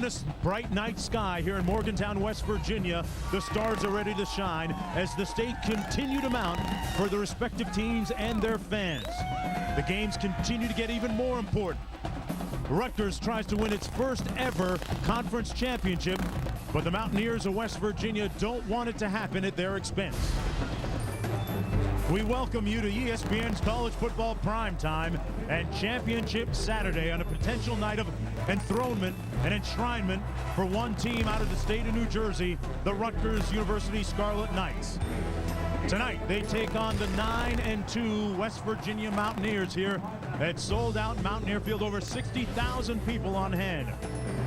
luminous, bright night sky here in Morgantown, West Virginia. The stars are ready to shine as the state continue to mount for the respective teams and their fans. The games continue to get even more important. Rutgers tries to win its first ever conference championship, but the Mountaineers of West Virginia don't want it to happen at their expense. We welcome you to ESPN's College Football Primetime and Championship Saturday on a potential night of enthronement and enshrinement for one team out of the state of New Jersey, the Rutgers University Scarlet Knights. Tonight, they take on the 9-2 West Virginia Mountaineers here at sold-out Mountaineer Field, over 60,000 people on hand.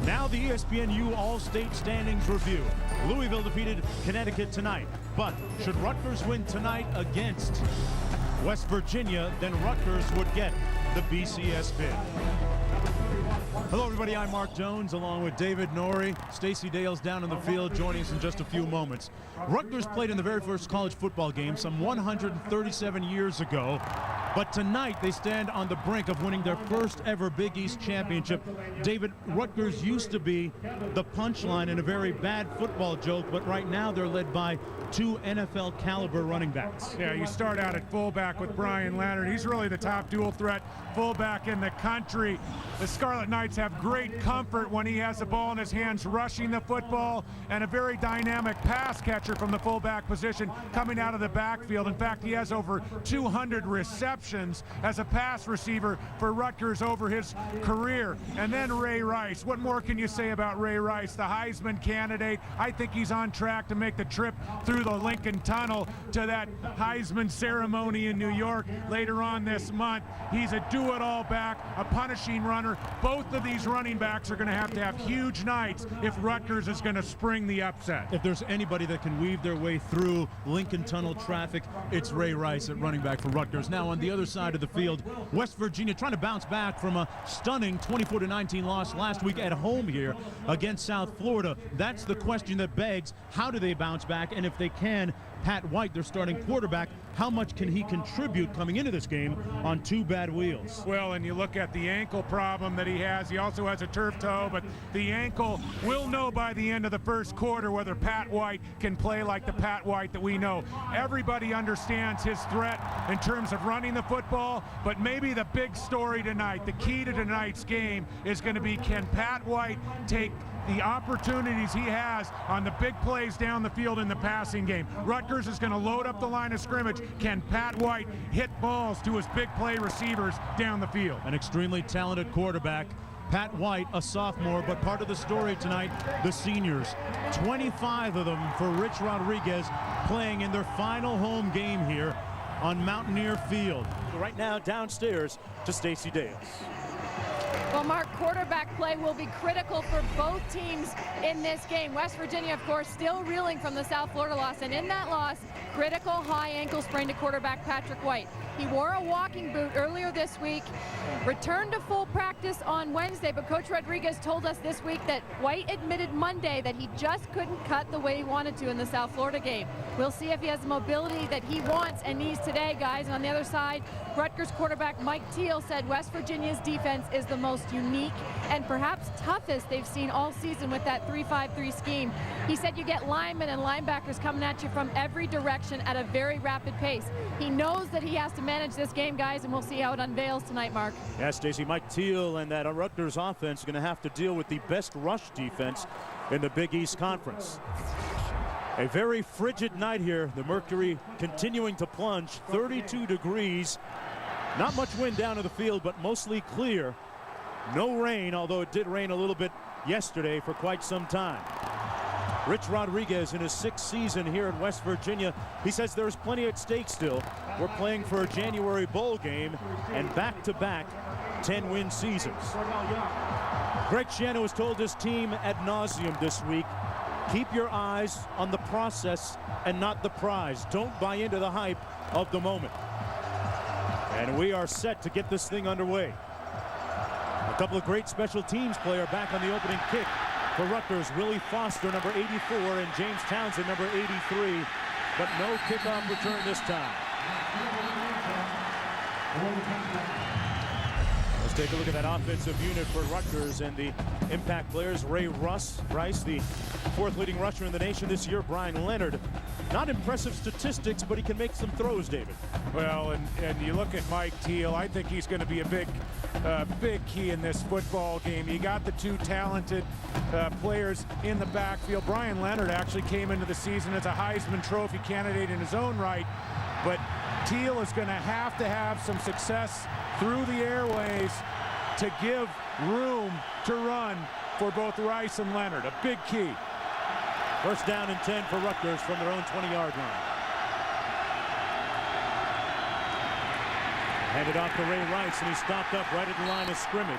Now the ESPNU All-State Standings Review. Louisville defeated Connecticut tonight, but should Rutgers win tonight against West Virginia, then Rutgers would get the BCS bid. Hello everybody, I'm Mark Jones along with David Norrie. Stacey Dale's down in the field joining us in just a few moments. Rutgers played in the very first college football game some 137 years ago, but tonight they stand on the brink of winning their first ever Big East championship. David, Rutgers used to be the punchline in a very bad football joke, but right now they're led by two NFL caliber running backs. Yeah, you start out at fullback with Brian Leonard. He's really the top dual threat fullback in the country. The Scarlet Knights have great comfort when he has the ball in his hands rushing the football, and a very dynamic pass catcher from the fullback position coming out of the backfield. In fact, he has over 200 receptions as a pass receiver for Rutgers over his career. And then Ray Rice. What more can you say about Ray Rice, the Heisman candidate? I think he's on track to make the trip through the Lincoln Tunnel to that Heisman ceremony in New York later on this month. He's a do-it-all back, a punishing runner. Both of these running backs are going to have huge nights if Rutgers is going to spring the upset. If there's anybody that can weave their way through Lincoln Tunnel traffic, it's Ray Rice at running back for Rutgers. Now on the other side of the field, West Virginia trying to bounce back from a stunning 24-19 loss last week at home here against South Florida. That's the question that begs, how do they bounce back? And if they can, Pat White, their starting quarterback, how much can he contribute coming into this game on two bad wheels? Well, and you look at the ankle problem that he has. He also has a turf toe, but the ankle, we'll know by the end of the first quarter whether Pat White can play like the Pat White that we know. Everybody understands his threat in terms of running the football, but maybe the big story tonight, the key to tonight's game, is going to be, can Pat White take the opportunities he has on the big plays down the field in the passing game? Rutgers is going to load up the line of scrimmage. Can Pat White hit balls to his big play receivers down the field? An extremely talented quarterback, Pat White, a sophomore, but part of the story tonight, the seniors. 25 of them for Rich Rodriguez playing in their final home game here on Mountaineer Field. Right now, downstairs to Stacey Dales. Well, Mark, quarterback play will be critical for both teams in this game. West Virginia, of course, still reeling from the South Florida loss, and in that loss, critical high ankle sprain to quarterback Patrick White. He wore a walking boot earlier this week, returned to full practice on Wednesday, but Coach Rodriguez told us this week that White admitted Monday that he just couldn't cut the way he wanted to in the South Florida game. We'll see if he has the mobility that he wants and needs today, guys. And on the other side, Rutgers quarterback Mike Teal said West Virginia's defense is the most unique and perhaps toughest they've seen all season with that 3-5-3 scheme. He said you get linemen and linebackers coming at you from every direction at a very rapid pace. He knows that he has to manage this game, guys, and we'll see how it unveils tonight, Mark. Yeah, Stacey, Mike Teal and that Rutgers offense are going to have to deal with the best rush defense in the Big East Conference. A very frigid night here. The mercury continuing to plunge, 32 degrees. Not much wind down to the field, but mostly clear. No rain, although it did rain a little bit yesterday for quite some time. Rich Rodriguez in his 6th season here in West Virginia. He says there's plenty at stake still. We're playing for a January bowl game and back-to-back 10-win seasons. Greg Schiano has told his team ad nauseum this week, keep your eyes on the process and not the prize. Don't buy into the hype of the moment. And we are set to get this thing underway. A couple of great special teams player back on the opening kick for Rutgers. Willie Foster, number 84, and James Townsend, number 83. But no kickoff return this time. Let's take a look at that offensive unit for Rutgers and the impact players. Ray Rice, the fourth leading rusher in the nation this year. Brian Leonard. Not impressive statistics, but he can make some throws, David. Well, and you look at Mike Teal, I think he's going to be a big key in this football game. You got the two talented players in the backfield. Brian Leonard actually came into the season as a Heisman Trophy candidate in his own right, but Teal is going to have some success through the airways to give room to run for both Rice and Leonard. A big key. First down and 10 for Rutgers from their own 20-yard line. Handed off to Ray Rice, and he stopped up right at the line of scrimmage.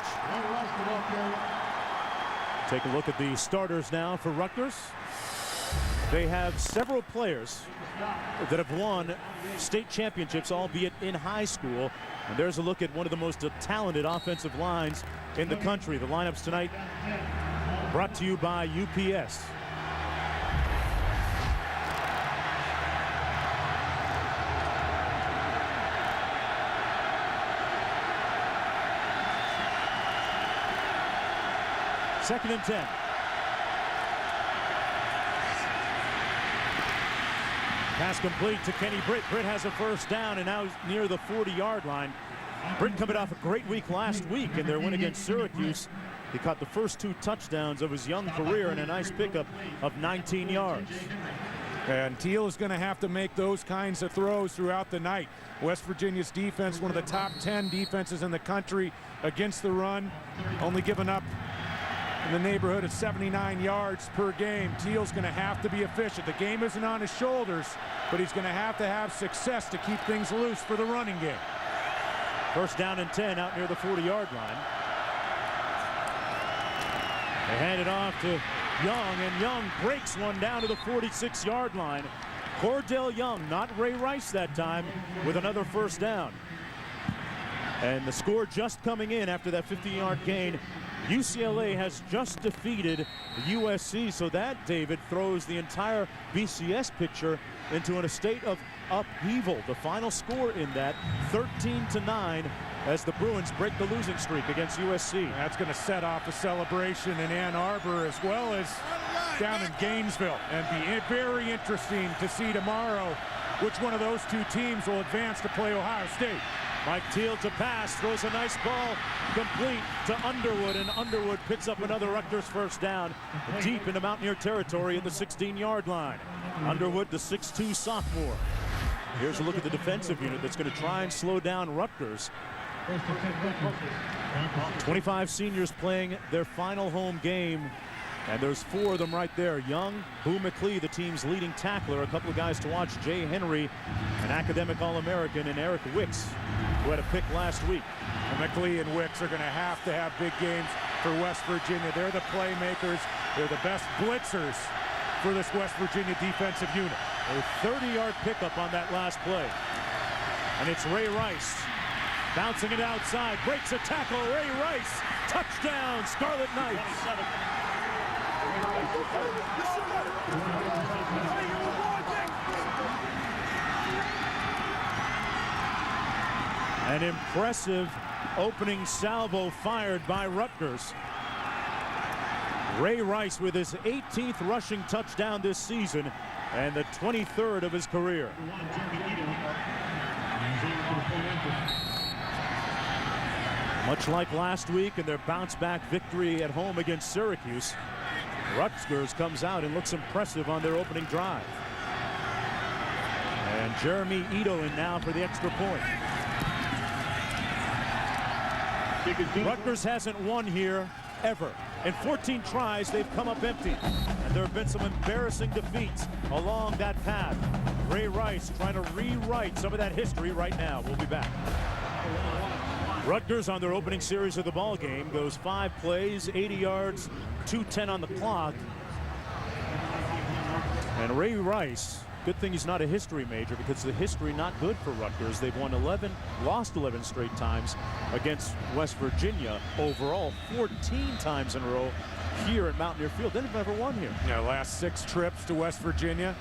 Take a look at the starters now for Rutgers. They have several players that have won state championships, albeit in high school. And there's a look at one of the most talented offensive lines in the country. The lineups tonight brought to you by UPS. Second and 10. Pass complete to Kenny Britt. Britt has a first down and now near the 40-yard line. Britt coming off a great week last week in their win against Syracuse. He caught the first 2 touchdowns of his young career and a nice pickup of 19 yards. And Teal is going to have to make those kinds of throws throughout the night. West Virginia's defense, one of the top 10 defenses in the country against the run, only giving up in the neighborhood of 79 yards per game. Teal's going to have to be efficient. The game isn't on his shoulders, but he's going to have success to keep things loose for the running game. First down and 10 out near the 40-yard line. They hand it off to Young, and Young breaks one down to the 46-yard line. Cordell Young, not Ray Rice that time, with another first down. And the score just coming in after that 50-yard gain. UCLA has just defeated USC, so that, David, throws the entire BCS picture into a state of upheaval. The final score in that, 13-9, as the Bruins break the losing streak against USC. That's going to set off a celebration in Ann Arbor as well as down in Gainesville, and be very interesting to see tomorrow which one of those two teams will advance to play Ohio State. Mike Teal to pass, throws a nice ball complete to Underwood, and Underwood picks up another Rutgers first down deep into Mountaineer territory at the 16-yard line. Underwood, the 6'2 sophomore. Here's a look at the defensive unit that's going to try and slow down Rutgers. 25 seniors playing their final home game, and there's 4 of them right there. Young, Boo McLee, the team's leading tackler. A couple of guys to watch, Jay Henry, an academic All-American, and Eric Wicks, who had a pick last week. And McLee and Wicks are going to have big games for West Virginia. They're the playmakers. They're the best blitzers for this West Virginia defensive unit. A 30-yard pickup on that last play. And it's Ray Rice bouncing it outside, breaks a tackle. Ray Rice, touchdown, Scarlet Knights. An impressive opening salvo fired by Rutgers. Ray Rice with his 18th rushing touchdown this season and the 23rd of his career. Much like last week in their bounce-back victory at home against Syracuse, Rutgers comes out and looks impressive on their opening drive. And Jeremy Ito in now for the extra point. Rutgers hasn't won here ever. In 14 tries, they've come up empty. And there have been some embarrassing defeats along that path. Ray Rice trying to rewrite some of that history right now. We'll be back. Rutgers on their opening series of the ball game goes 5 plays, 80 yards, 2:10 on the clock. And Ray Rice, good thing he's not a history major, because the history not good for Rutgers. They've won 11, lost 11 straight times against West Virginia. Overall, 14 times in a row here at Mountaineer Field. They've never won here. Yeah, last 6 trips to West Virginia,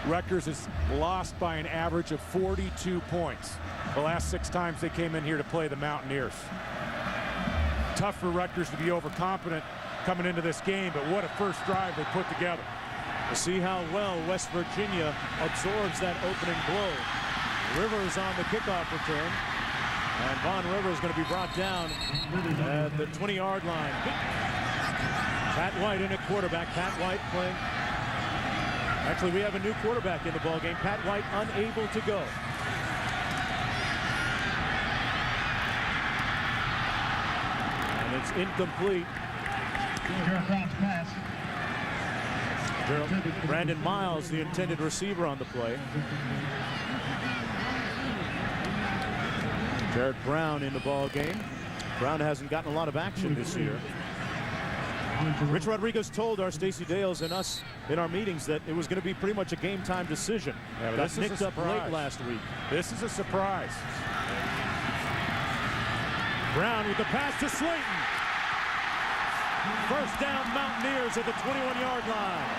Rutgers has lost by an average of 42 points. The last 6 times they came in here to play the Mountaineers. tough for Rutgers to be overconfident coming into this game, but what a first drive they put together. We'll see how well West Virginia absorbs that opening blow. Rivers on the kickoff return. And Von Rivers is going to be brought down at the 20-yard line. Pat White in at quarterback. Pat White playing. Actually, we have a new quarterback in the ballgame. Pat White unable to go. And it's incomplete. Brandon Miles, the intended receiver on the play. Jared Brown in the ball game. Brown hasn't gotten a lot of action this year. Rich Rodriguez told our Stacey Dales and us in our meetings that it was going to be pretty much a game time decision. Yeah, got nicked up late last week. This is a surprise. Brown with the pass to Slaton. First down, Mountaineers at the 21-yard line.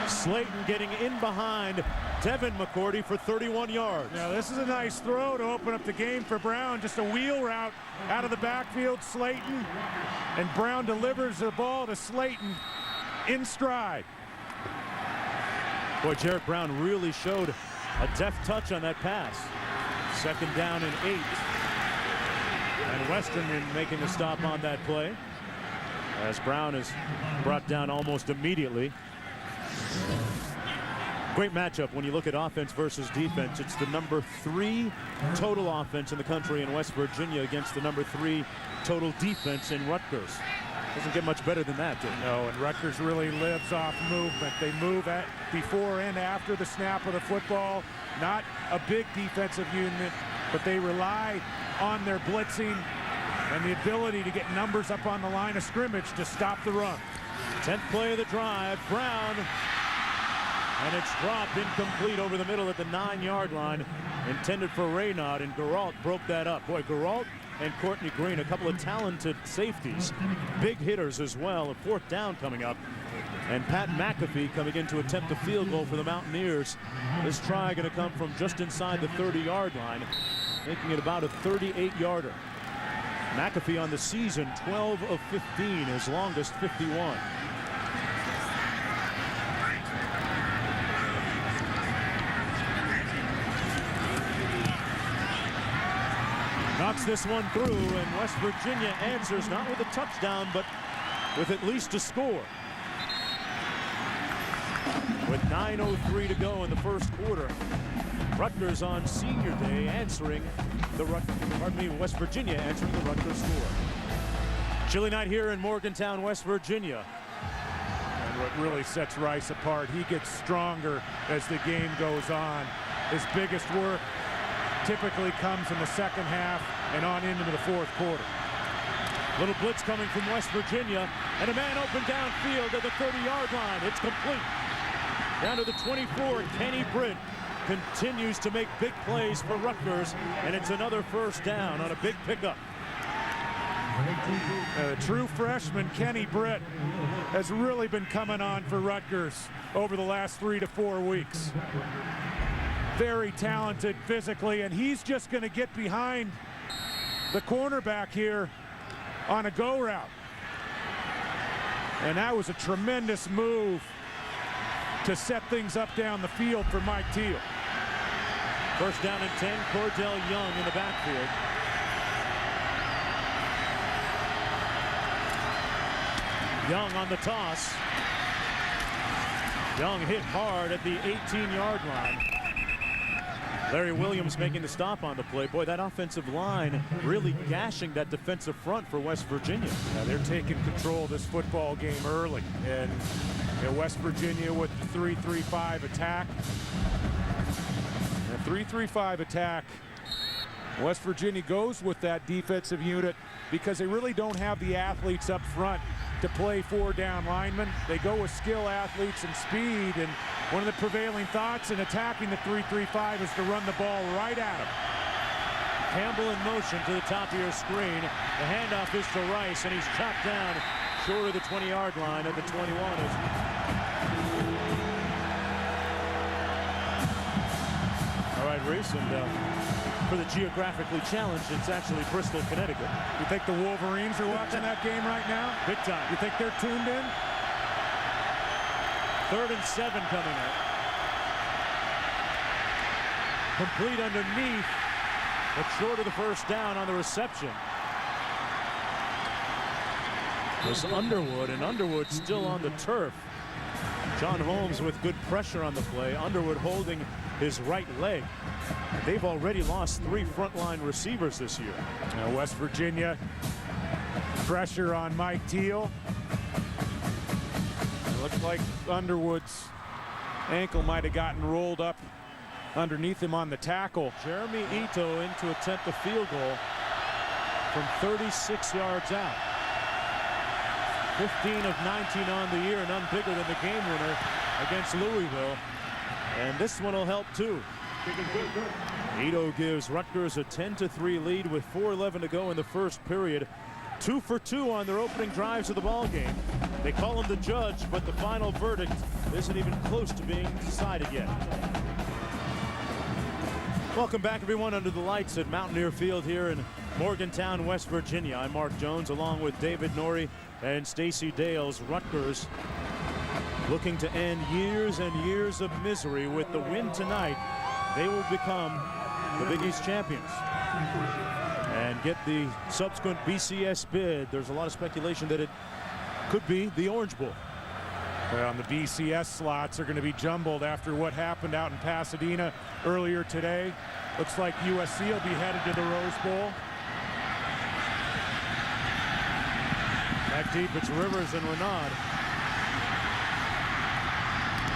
Slaton getting in behind Devin McCourty for 31 yards. Now this is a nice throw to open up the game for Brown. Just a wheel route out of the backfield, Slaton. And Brown delivers the ball to Slaton in stride. Boy, Jared Brown really showed a deft touch on that pass. Second down and 8. And Western making a stop on that play, as Brown is brought down almost immediately. Great matchup when you look at offense versus defense. It's the number 3 total offense in the country in West Virginia against the number 3 total defense in Rutgers. Doesn't get much better than that, No, and Rutgers really lives off movement. They move at before and after the snap of the football. Not a big defensive unit, but they rely on their blitzing and the ability to get numbers up on the line of scrimmage to stop the run. 10th play of the drive, Brown. And it's dropped incomplete over the middle at the 9-yard line. Intended for Raynaud, and Geralt broke that up. Boy, Geralt and Courtney Green, a couple of talented safeties. Big hitters as well. A 4th down coming up. And Pat McAfee coming in to attempt a field goal for the Mountaineers. This try going to come from just inside the 30-yard line, making it about a 38-yarder. McAfee on the season, 12 of 15, his longest 51. Knocks this one through, and West Virginia answers not with a touchdown, but with at least a score. With 9:03 to go in the first quarter, Rutgers on senior day answering the West Virginia answering the Rutgers score. Chilly night here in Morgantown, West Virginia. And what really sets Rice apart, he gets stronger as the game goes on. His biggest work typically comes in the second half and on into the fourth quarter. Little blitz coming from West Virginia, and a man open downfield at the 30-yard line. It's complete. Down to the 24, Kenny Britt continues to make big plays for Rutgers, and it's another first down on a big pickup. The true freshman Kenny Britt has really been coming on for Rutgers over the last 3 to 4 weeks. Very talented physically, and he's just going to get behind the cornerback here on a go route. And that was a tremendous move to set things up down the field for Mike Teal. First down and 10, Cordell Young in the backfield. Young on the toss. Young hit hard at the 18-yard line. Larry Williams making the stop on the play. Boy, that offensive line really gashing that defensive front for West Virginia. Yeah, they're taking control of this football game early. And West Virginia with the 3-3-5 attack. A 3-3-5 attack. West Virginia goes with that defensive unit because they really don't have the athletes up front to play 4-down linemen. They go with skill athletes and speed, and one of the prevailing thoughts in attacking the 3-3-5 is to run the ball right at them. Campbell in motion to the top of your screen. The handoff is to Rice, and he's chopped down short of the 20-yard line at the 21. All right, Reese, and For the geographically challenged, it's actually Bristol, Connecticut. You think the Wolverines are watching that game right now? Big time. You think they're tuned in? 3rd and 7 coming up. Complete underneath, but short of the first down on the reception. Was Underwood, and Underwood still on the turf. John Holmes with good pressure on the play. Underwood holding his right leg. They've already lost 3 frontline receivers this year. Now West Virginia, pressure on Mike Teal. It looks like Underwood's ankle might have gotten rolled up underneath him on the tackle. Jeremy Ito in to attempt a field goal from 36 yards out. 15 of 19 on the year, none bigger than the game winner against Louisville. And this one will help too. Ito gives Rutgers a 10-3 lead with 4:11 to go in the first period. 2 for 2 on their opening drives of the ball game. They call him the judge, but the final verdict isn't even close to being decided yet. Welcome back, everyone, under the lights at Mountaineer Field here in Morgantown, West Virginia. I'm Mark Jones, along with David Norrie and Stacey Dales. Rutgers looking to end years and years of misery. With the win tonight, they will become the Big East champions and get the subsequent BCS bid. There's a lot of speculation that it could be the Orange Bowl. Well, and the BCS slots are going to be jumbled after what happened out in Pasadena earlier today. Looks like USC will be headed to the Rose Bowl. Back deep, it's Rivers and Renaud.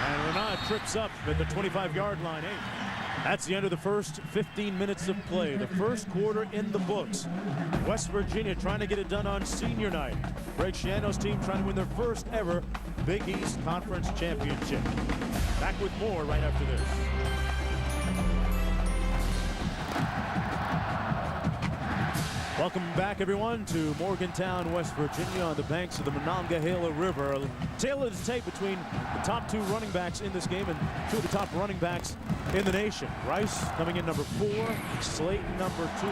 And Renaud trips up at the 25-yard line. That's the end of the first 15 minutes of play. The first quarter in the books. West Virginia trying to get it done on senior night. Greg Schiano's team trying to win their first ever Big East Conference Championship. Back with more right after this. Welcome back, everyone, to Morgantown, West Virginia, on the banks of the Monongahela River. A tale of the tape between the top 2 running backs in this game and 2 of the top running backs in the nation. Rice coming in number 4, Slaton number 2.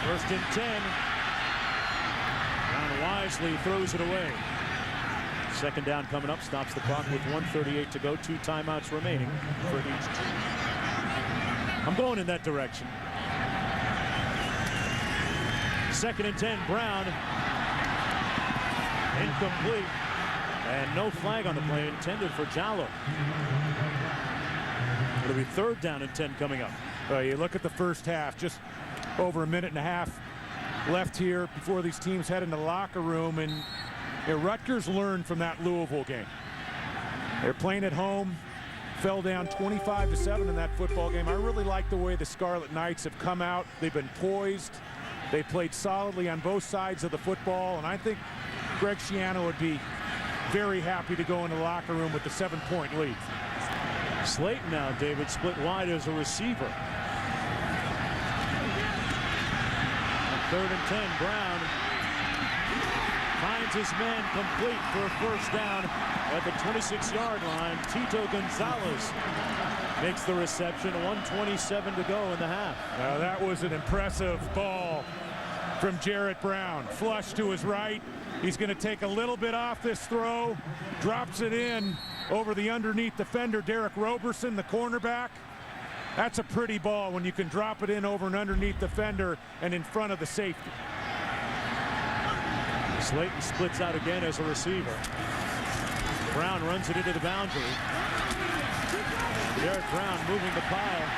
First and 10. Brown wisely throws it away. Second down coming up, stops the clock with 1:38 to go. 2 timeouts remaining for each team. I'm going in that direction. Second and 10, Brown. Incomplete. And no flag on the play intended for Jallo. It'll be 3rd down and 10 coming up. You look at the first half, just over a minute and a half left here before these teams head into the locker room, and Rutgers learned from that Louisville game. They're playing at home, fell down 25-7 in that football game. I really like the way the Scarlet Knights have come out. They've been poised. They played solidly on both sides of the football, and I think Greg Schiano would be very happy to go in the locker room with the 7-point lead. Slaton now, David, split wide as a receiver. On 3rd and 10, Brown finds his man complete for a first down at the 26-yard line. Tito Gonzalez makes the reception. 1:27 to go in the half. Now that was an impressive ball from Jarrett Brown. Flush to his right. He's going to take a little bit off this throw. Drops it in over the underneath defender, Derek Roberson, the cornerback. That's a pretty ball when you can drop it in over an underneath defender and in front of the safety. Slaton splits out again as a receiver. Brown runs it into the boundary. Jarrett Brown moving the pile.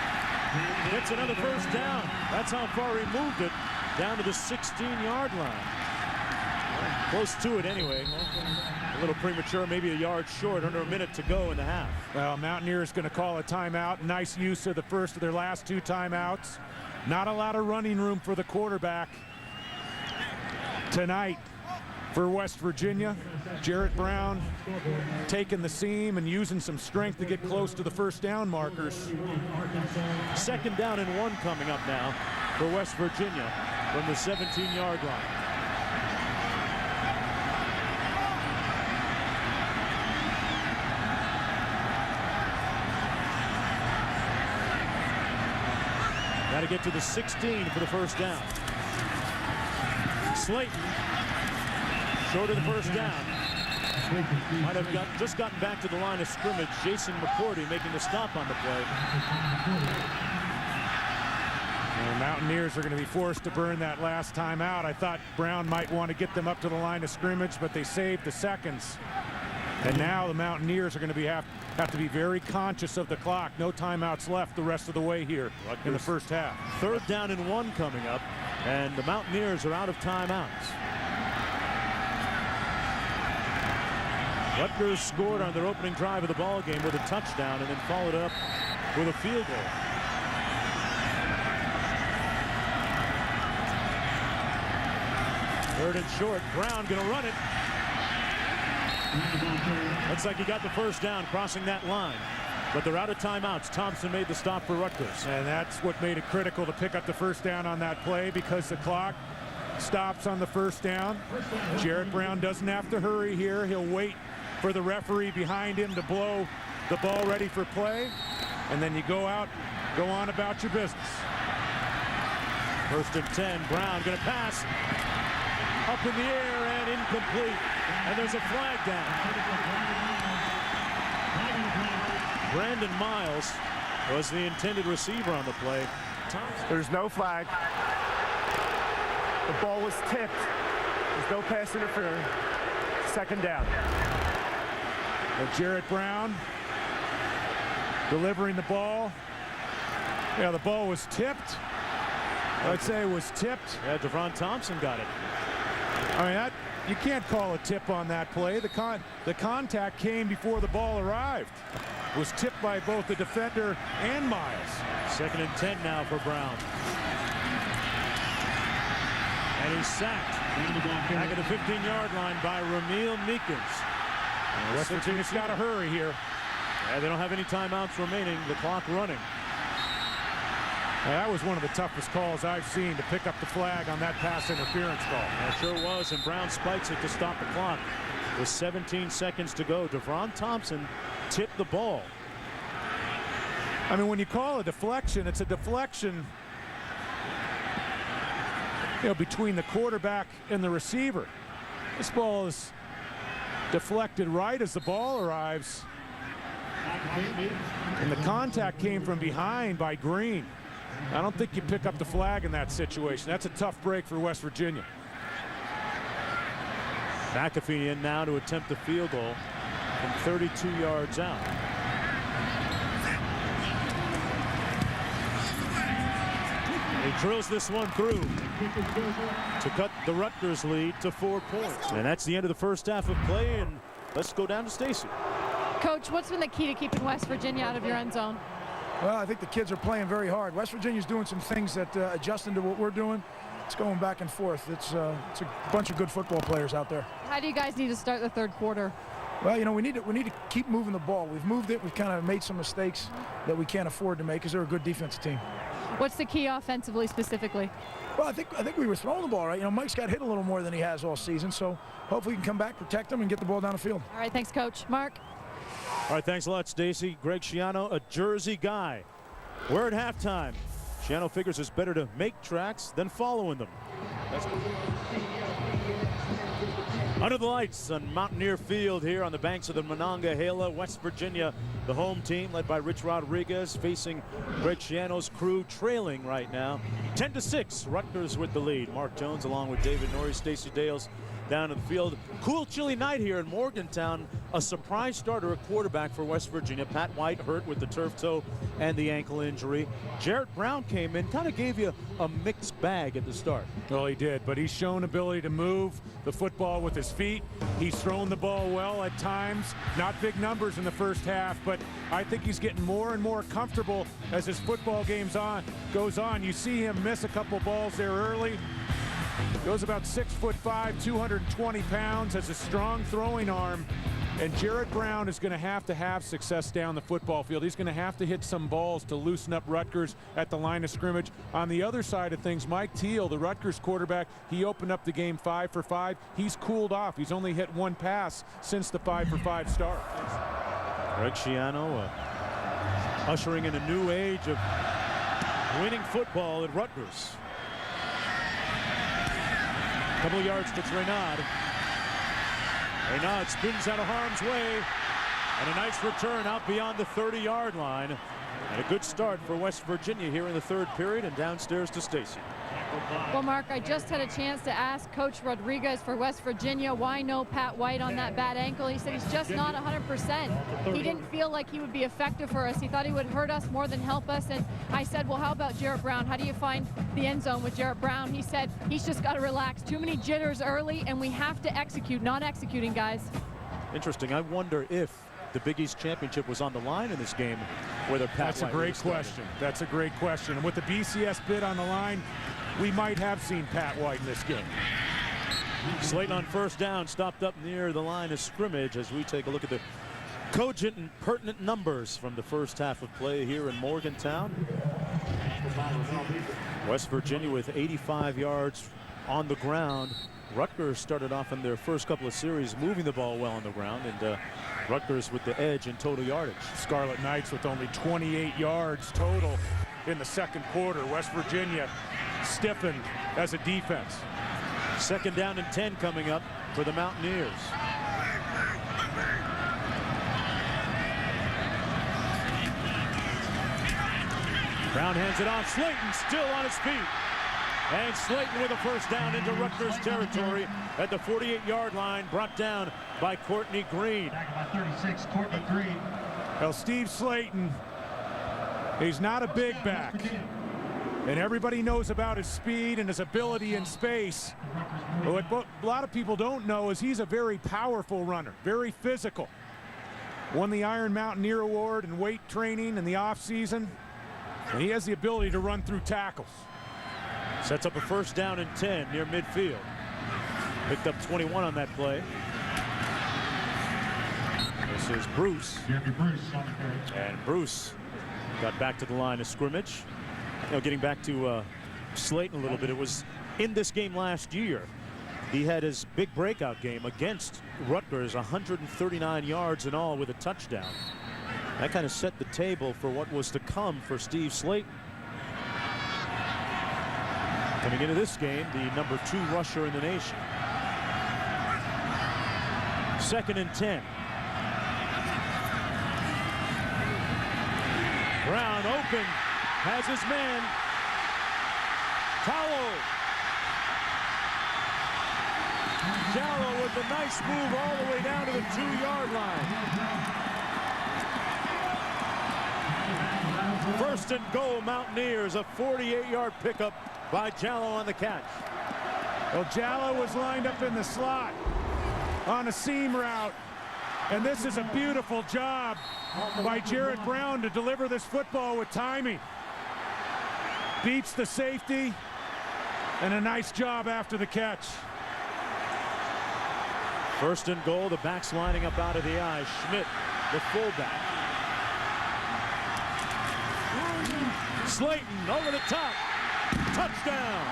Gets another first down. That's how far he moved it, down to the 16-yard line. Close to it anyway. A little premature, maybe a yard short, under a minute to go in the half. Well, Mountaineers going to call a timeout. Nice use of the first of their last 2 timeouts. Not a lot of running room for the quarterback tonight for West Virginia. Jarrett Brown taking the seam and using some strength to get close to the first down markers. 2nd down and 1 coming up now for West Virginia from the 17-yard line. Got to get to the 16 for the first down. Slaton, short of the first down. Might have just gotten back to the line of scrimmage. Jason McCourty making the stop on the play. The Mountaineers are going to be forced to burn that last time out. I thought Brown might want to get them up to the line of scrimmage, but they saved the seconds. And now the Mountaineers are going to have to be very conscious of the clock. No timeouts left the rest of the way here in the first half. 3rd down and 1 coming up, and the Mountaineers are out of timeouts. Rutgers scored on their opening drive of the ball game with a touchdown and then followed up with a field goal. Third and short. Brown going to run it. Looks like he got the first down crossing that line. But they're out of timeouts. Thompson made the stop for Rutgers. And that's what made it critical to pick up the first down on that play, because the clock stops on the first down. Jarrett Brown doesn't have to hurry here. He'll wait for the referee behind him to blow the ball ready for play. And then you go out, go on about your business. 1st and 10. Brown going to pass. Up in the air and incomplete. And there's a flag down. Brandon Miles was the intended receiver on the play. There's no flag. The ball was tipped. There's no pass interference. 2nd down. Jarrett Brown delivering the ball. Yeah, the ball was tipped. I'd say it was tipped. Yeah, Devon Thompson got it. I mean, you can't call a tip on that play. The contact came before the ball arrived. It was tipped by both the defender and Miles. 2nd and 10 now for Brown. And he's sacked back at the 15-yard line by Ramil Meekins. West Virginia's got to hurry here. Yeah, they don't have any timeouts remaining. The clock running. That was one of the toughest calls I've seen, to pick up the flag on that pass interference call. It sure was, and Brown spikes it to stop the clock with 17 seconds to go. Devon Thompson tipped the ball. I mean, when you call a deflection, it's a deflection, between the quarterback and the receiver. This ball is deflected right as the ball arrives. And the contact came from behind by Green. I don't think you pick up the flag in that situation. That's a tough break for West Virginia. McAfee in now to attempt the field goal from 32 yards out. He drills this one through to cut the Rutgers lead to 4 points. And that's the end of the first half of play, and let's go down to Stacy. Coach, what's been the key to keeping West Virginia out of your end zone? Well, I think the kids are playing very hard. West Virginia's doing some things that adjusting to what we're doing. It's going back and forth. It's a bunch of good football players out there. How do you guys need to start the 3rd quarter? Well, we need to keep moving the ball. We've moved it. We've kind of made some mistakes that we can't afford to make because they're a good defensive team. What's the key offensively specifically? Well, I think we were throwing the ball right. Mike's got hit a little more than he has all season, so hopefully we can come back, protect him, and get the ball down the field. All right, thanks, Coach. Mark? All right, thanks a lot, Stacy. Greg Schiano, a Jersey guy. We're at halftime. Schiano figures it's better to make tracks than follow in them. That's cool. Under the lights on Mountaineer Field here on the banks of the Monongahela, West Virginia, the home team led by Rich Rodriguez facing Greg Schiano's crew, trailing right now 10-6. Rutgers with the lead. Mark Jones along with David Norrie, Stacey Dales down in the field. Cool, chilly night here in Morgantown. A surprise starter at quarterback for West Virginia. Pat White hurt with the turf toe and the ankle injury. Jarrett Brown came in, kind of gave you a mixed bag at the start. Well, he did, but he's shown ability to move the football with his feet. He's thrown the ball well at times. Not big numbers in the first half, but I think he's getting more and more comfortable as his football goes on. You see him miss a couple balls there early. Goes about 6'5", 220 pounds, has a strong throwing arm. And Jarrett Brown is going to have success down the football field. He's going to have to hit some balls to loosen up Rutgers at the line of scrimmage. On the other side of things, Mike Teal, the Rutgers quarterback, he opened up the game 5 for 5. He's cooled off. He's only hit 1 pass since the 5 for 5 start. Greg Schiano ushering in a new age of winning football at Rutgers. Couple of yards to Renaud. Renaud spins out of harm's way. And a nice return out beyond the 30-yard line. And a good start for West Virginia here in the third period, and downstairs to Stacy. Well, Mark, I just had a chance to ask Coach Rodriguez for West Virginia why no Pat White on that bad ankle. He said he's just not 100%. He didn't feel like he would be effective for us. He thought he would hurt us more than help us. And I said, well, how about Jarrett Brown? How do you find the end zone with Jarrett Brown? He said he's just got to relax. Too many jitters early, and we have to execute. Not executing, guys. Interesting. I wonder if the Big East Championship was on the line in this game, whether Pat That's White a great question. That's a great question. And with the BCS bid on the line, we might have seen Pat White in this game. Slaton on first down, stopped up near the line of scrimmage as we take a look at the cogent and pertinent numbers from the first half of play here in Morgantown. West Virginia with 85 yards on the ground. Rutgers started off in their first couple of series moving the ball well on the ground, and Rutgers with the edge in total yardage. Scarlet Knights with only 28 yards total in the second quarter. West Virginia stiffened as a defense. Second down and 10 coming up for the Mountaineers. Brown hands it off. Slaton still on his feet. And Slaton with a first down into Rutgers territory at the 48-yard line, brought down by Courtney Green. Back about 36, Courtney Green. Well, Steve Slaton, he's not a big back. And everybody knows about his speed and his ability in space. But what a lot of people don't know is he's a very powerful runner, very physical. Won the Iron Mountaineer Award in weight training in the offseason. And he has the ability to run through tackles. Sets up a first down and 10 near midfield. Picked up 21 on that play. This is Bruce. And Bruce got back to the line of scrimmage. You know, getting back to Slaton a little bit, it was in this game last year. He had his big breakout game against Rutgers, 139 yards in all with a touchdown. That kind of set the table for what was to come for Steve Slaton. Coming into this game, the number 2 rusher in the nation. Second and 10. Brown open, has his man. Tallow. Jallow with a nice move all the way down to the 2-yard line. First and goal, Mountaineers, a 48-yard pickup by Jallow on the catch. Well, Jallow was lined up in the slot on a seam route. And this is a beautiful job by Jarrett Brown to deliver this football with timing. Beats the safety, and a nice job after the catch. First and goal, the backs lining up out of the eye. Schmidt, the fullback. Slaton over the top. Touchdown.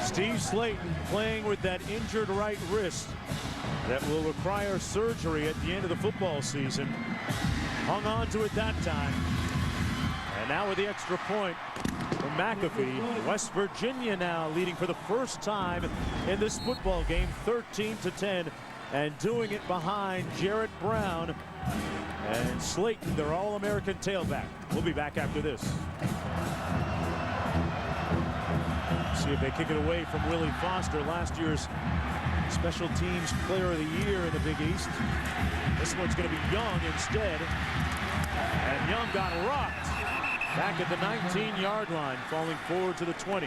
Steve Slaton playing with that injured right wrist that will require surgery at the end of the football season. Hung on to it that time. And now with the extra point from McAfee, West Virginia now leading for the first time in this football game, 13-10, and doing it behind Jarrett Brown and Slaton, their All-American tailback. We'll be back after this. See if they kick it away from Willie Foster, last year's Special Teams Player of the Year in the Big East. This one's going to be Young instead. And Young got rocked back at the 19-yard line, falling forward to the 20.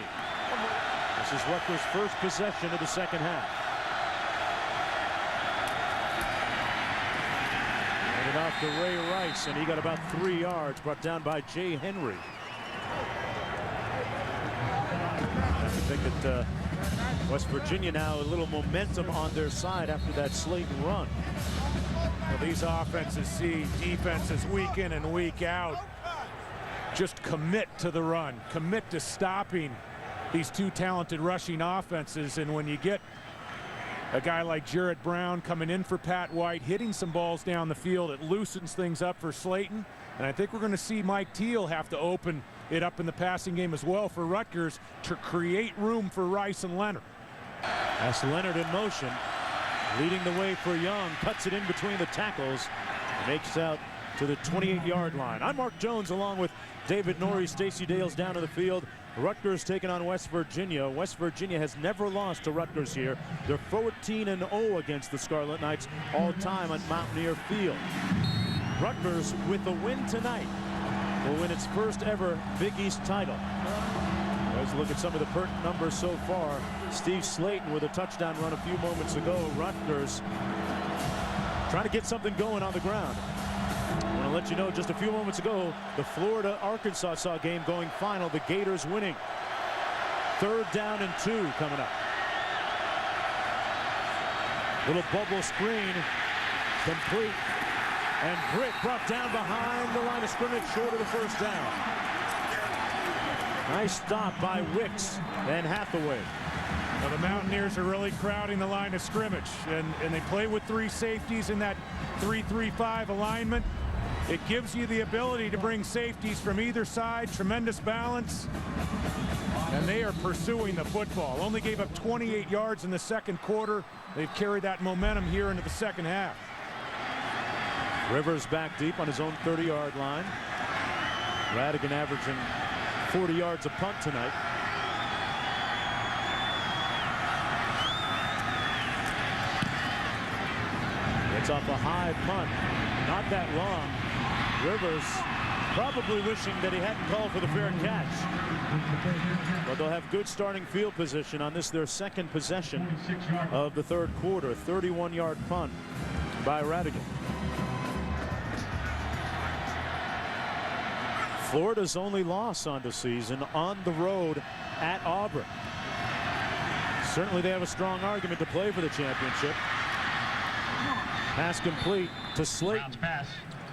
This is Rutgers' first possession of the second half. Handed off to Ray Rice, and he got about 3 yards, brought down by Jay Henry. I think that West Virginia now a little momentum on their side after that Slaton run. Well, these offenses see defenses week in and week out just commit to the run, commit to stopping these two talented rushing offenses. And when you get a guy like Jarrett Brown coming in for Pat White, hitting some balls down the field, it loosens things up for Slaton. And I think we're going to see Mike Teal have to open it up in the passing game as well for Rutgers to create room for Rice and Leonard. That's Leonard in motion, leading the way for Young, cuts it in between the tackles, makes out to the 28-yard line. I'm Mark Jones along with David Norrie. Stacey Dales down to the field. Rutgers taking on West Virginia. West Virginia has never lost to Rutgers here. They're 14-0 against the Scarlet Knights all time on Mountaineer Field. Rutgers, with a win tonight, will win its first ever Big East title. Let's look at some of the pertinent numbers so far. Steve Slaton with a touchdown run a few moments ago. Rutgers trying to get something going on the ground. I want to let you know, just a few moments ago, the Florida-Arkansas game going final. The Gators winning. 3rd down and 2 coming up. Little bubble screen, complete. And Britt brought down behind the line of scrimmage, short of the first down. Nice stop by Wicks and Hathaway. Now the Mountaineers are really crowding the line of scrimmage, and they play with 3 safeties in that 3-3-5 alignment. It gives you the ability to bring safeties from either side, tremendous balance, and they are pursuing the football. Only gave up 28 yards in the second quarter. They've carried that momentum here into the second half. Rivers back deep on his own 30-yard line. Radigan averaging 40 yards a punt tonight. It's off a high punt, not that long. Rivers probably wishing that he hadn't called for the fair catch. But they'll have good starting field position on this, their second possession of the third quarter. 31-yard punt by Radigan. Florida's only loss on the season on the road at Auburn. Certainly they have a strong argument to play for the championship. Pass complete to Slaton.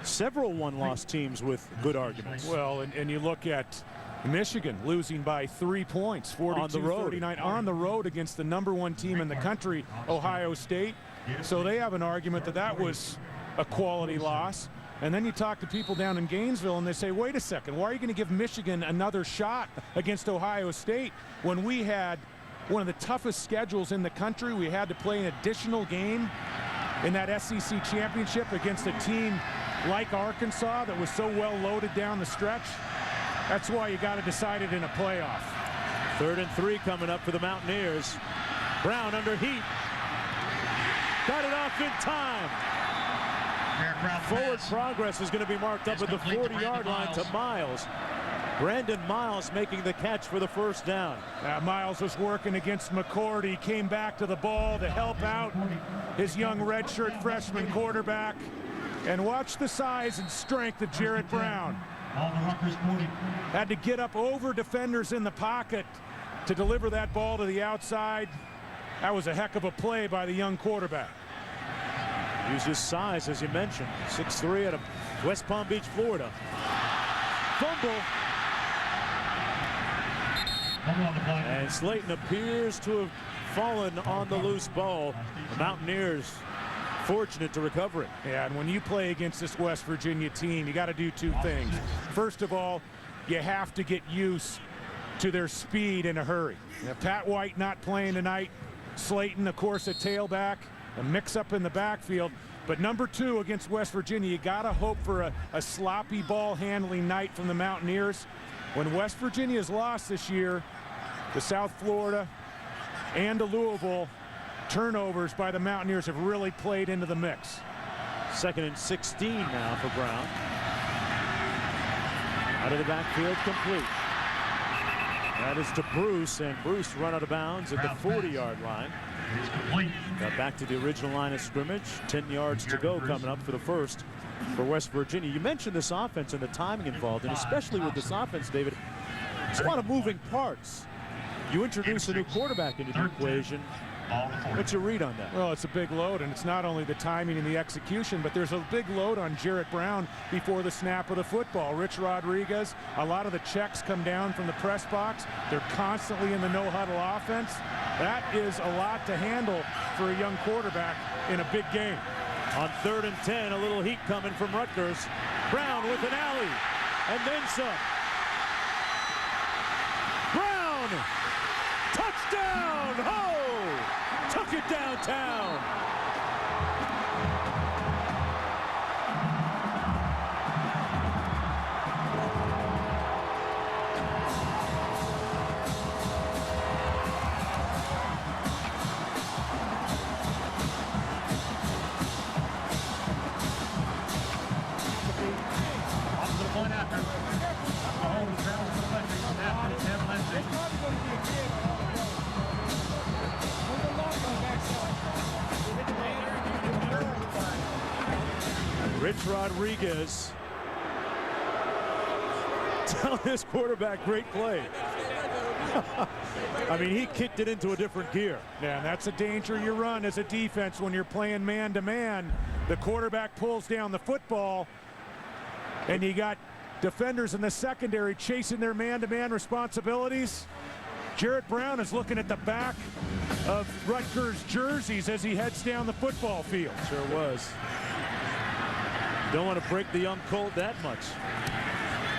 Several one-loss teams with good arguments. Well, and you look at Michigan losing by 3 points, 42-39 on the road against the #1 team in the country, Ohio State. So they have an argument that that was a quality loss. And then you talk to people down in Gainesville and they say, wait a second, why are you going to give Michigan another shot against Ohio State when we had one of the toughest schedules in the country? We had to play an additional game in that SEC championship against a team like Arkansas that was so well loaded down the stretch. That's why you got to decide it in a playoff. 3rd and 3 coming up for the Mountaineers. Brown under heat. Got it off in time. Forward progress is going to be marked up at the 40-yard line to Miles. Brandon Miles making the catch for the first down. Miles was working against McCourty. Came back to the ball to help out his young redshirt freshman quarterback. And watch the size and strength of Jarrett Brown. Had to get up over defenders in the pocket to deliver that ball to the outside. That was a heck of a play by the young quarterback. Use his size, as you mentioned. 6'3" out of West Palm Beach, Florida. Fumble. And Slaton appears to have fallen on the loose ball. The Mountaineers fortunate to recover it. Yeah, and when you play against this West Virginia team, you got to do 2 things. First of all, you have to get used to their speed in a hurry. Now, Pat White not playing tonight. Slaton, of course, a tailback. A mix-up in the backfield. But number 2 against West Virginia, you got to hope for a sloppy ball handling night from the Mountaineers. When West Virginia's lost this year to South Florida and to Louisville, turnovers by the Mountaineers have really played into the mix. 2nd and 16 now for Brown. Out of the backfield, complete. That is to Bruce, and Bruce run out of bounds at the 40-yard line. Got back to the original line of scrimmage. 10 yards to go coming up for the first for West Virginia. You mentioned this offense and the timing involved, and especially with this offense, David, there's a lot of moving parts. You introduce a new quarterback into the equation. What's your read on that? Well, it's a big load, and it's not only the timing and the execution, but there's a big load on Jarrett Brown before the snap of the football. Rich Rodriguez, a lot of the checks come down from the press box. They're constantly in the no-huddle offense. That is a lot to handle for a young quarterback in a big game. On 3rd and 10, a little heat coming from Rutgers. Brown with an alley, and then some. Brown! Touchdown! Ho! Took it downtown. Off to the point after. Mahomes travels deflecting. Snap to Tim Lindsay. Rich Rodriguez telling his quarterback, great play. I mean, he kicked it into a different gear. Yeah, and that's a danger you run as a defense when you're playing man-to-man. The quarterback pulls down the football, and you got defenders in the secondary chasing their man-to-man responsibilities. Jarrett Brown is looking at the back of Rutgers jerseys as he heads down the football field. Sure was. Don't want to break the young Colt that much.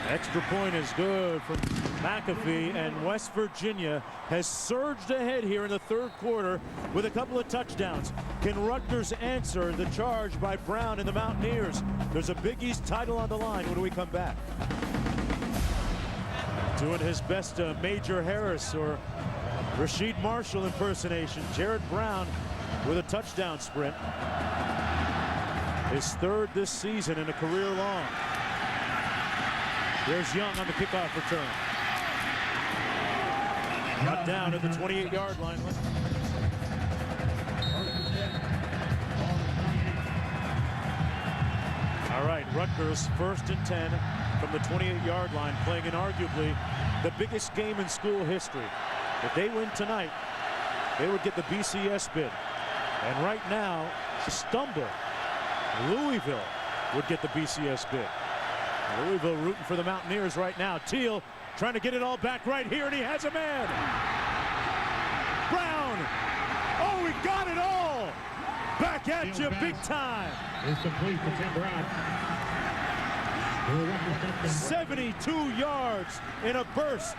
Extra point is good from McAfee, and West Virginia has surged ahead here in the 3rd quarter with a couple of touchdowns. Can Rutgers answer the charge by Brown and the Mountaineers? There's a Big East title on the line when we come back. Doing his best Major Harris or Rasheed Marshall impersonation. Jarrett Brown with a touchdown sprint. His 3rd this season and a career long. There's Young on the kickoff return. Got down at the 28-yard line. All right, Rutgers 1st and 10 from the 28-yard line, playing in arguably the biggest game in school history. If they win tonight, they would get the BCS bid. And right now, stumble, Louisville would get the BCS bid. Louisville rooting for the Mountaineers right now. Teal trying to get it all back right here, and he has a man. Brown. Oh, he got it all. Back at you big time. It's complete for Tim Brown. 72 yards in a burst.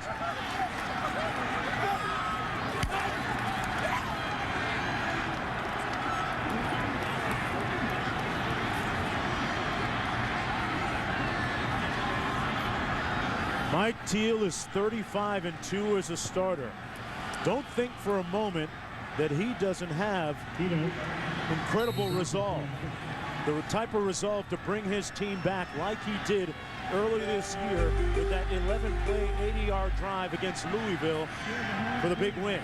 Mike Teal is 35-2 as a starter. Don't think for a moment that he doesn't have incredible resolve. The type of resolve to bring his team back like he did earlier this year with that 11-play, 80-yard drive against Louisville for the big win.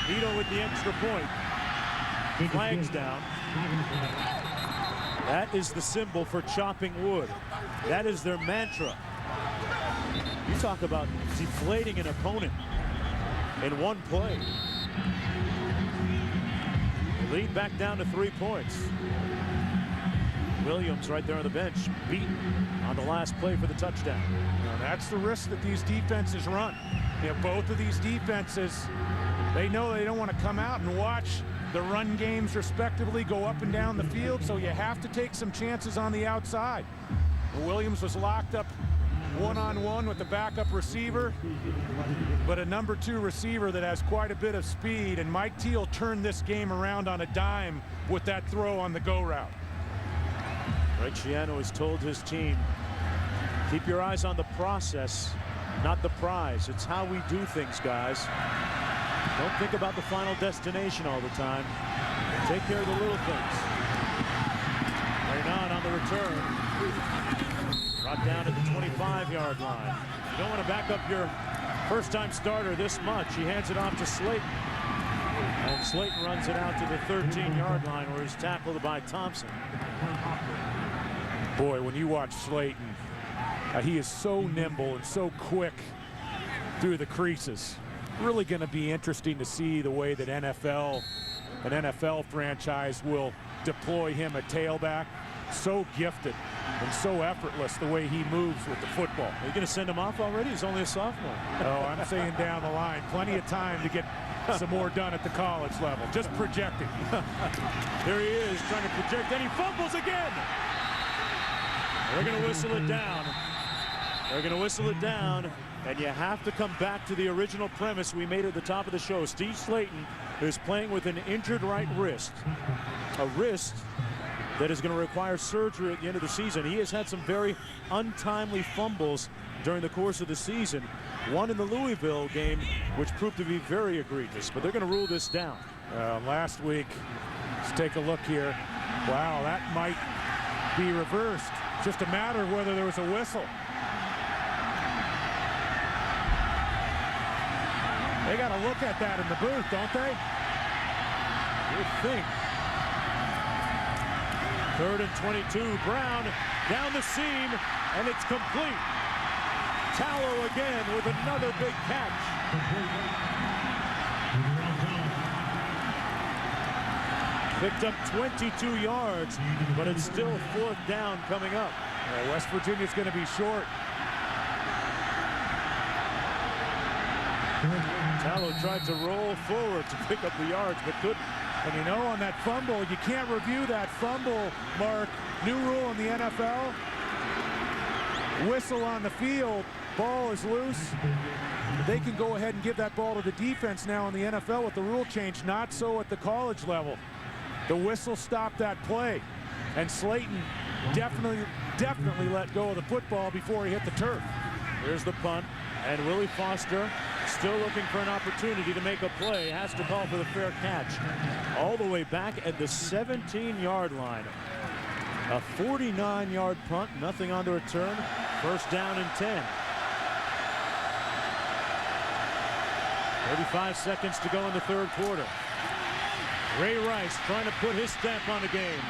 Ito with the extra point. Flags down. That is the symbol for chopping wood. That is their mantra. You talk about deflating an opponent in one play. Lead back down to 3 points. Williams right there on the bench, beaten on the last play for the touchdown. Now that's the risk that these defenses run. You know, both of these defenses, they know they don't want to come out and watch the run games respectively go up and down the field, so you have to take some chances on the outside. Williams was locked up one-on-one with the backup receiver, but a number 2 receiver that has quite a bit of speed, and Mike Teal turned this game around on a dime with that throw on the go route. Greg Schiano has told his team, keep your eyes on the process, not the prize. It's how we do things, guys. Don't think about the final destination all the time. Take care of the little things. Reynaud on the return. Brought down at the 25-yard line. You don't want to back up your first-time starter this much. He hands it off to Slaton. And Slaton runs it out to the 13-yard line where he's tackled by Thompson. Boy, when you watch Slaton, He is so nimble and so quick through the creases. Really going to be interesting to see the way that an NFL franchise will deploy him at tailback. So gifted and so effortless the way he moves with the football. Are you going to send him off already? He's only a sophomore. Oh, I'm saying down the line. Plenty of time to get some more done at the college level. Just projecting. There he is trying to project, and he fumbles again. They're going to whistle it down. They're going to whistle it down, and you have to come back to the original premise we made at the top of the show. Steve Slaton is playing with an injured right wrist. A wrist that is going to require surgery at the end of the season. He has had some very untimely fumbles during the course of the season. One in the Louisville game, which proved to be very egregious, but they're going to rule this down. Last week, let's take a look here. Wow, that might be reversed. Just a matter of whether there was a whistle. They got to look at that in the booth, don't they? You would think. 3rd and 22. Brown down the seam, and it's complete. Tallow again with another big catch. Picked up 22 yards, but it's still 4th down coming up. West Virginia's going to be short. Tallow tried to roll forward to pick up the yards, but couldn't. And you know, on that fumble, you can't review that fumble, Mark. New rule in the NFL. Whistle on the field, ball is loose. They can go ahead and give that ball to the defense now in the NFL with the rule change. Not so at the college level. The whistle stopped that play. And Slaton definitely let go of the football before he hit the turf. Here's the punt, and Willie Foster still looking for an opportunity to make a play. Has to call for the fair catch. All the way back at the 17-yard line. A 49-yard punt, nothing on the return. 1st down and 10. 35 seconds to go in the 3rd quarter. Ray Rice trying to put his stamp on the game.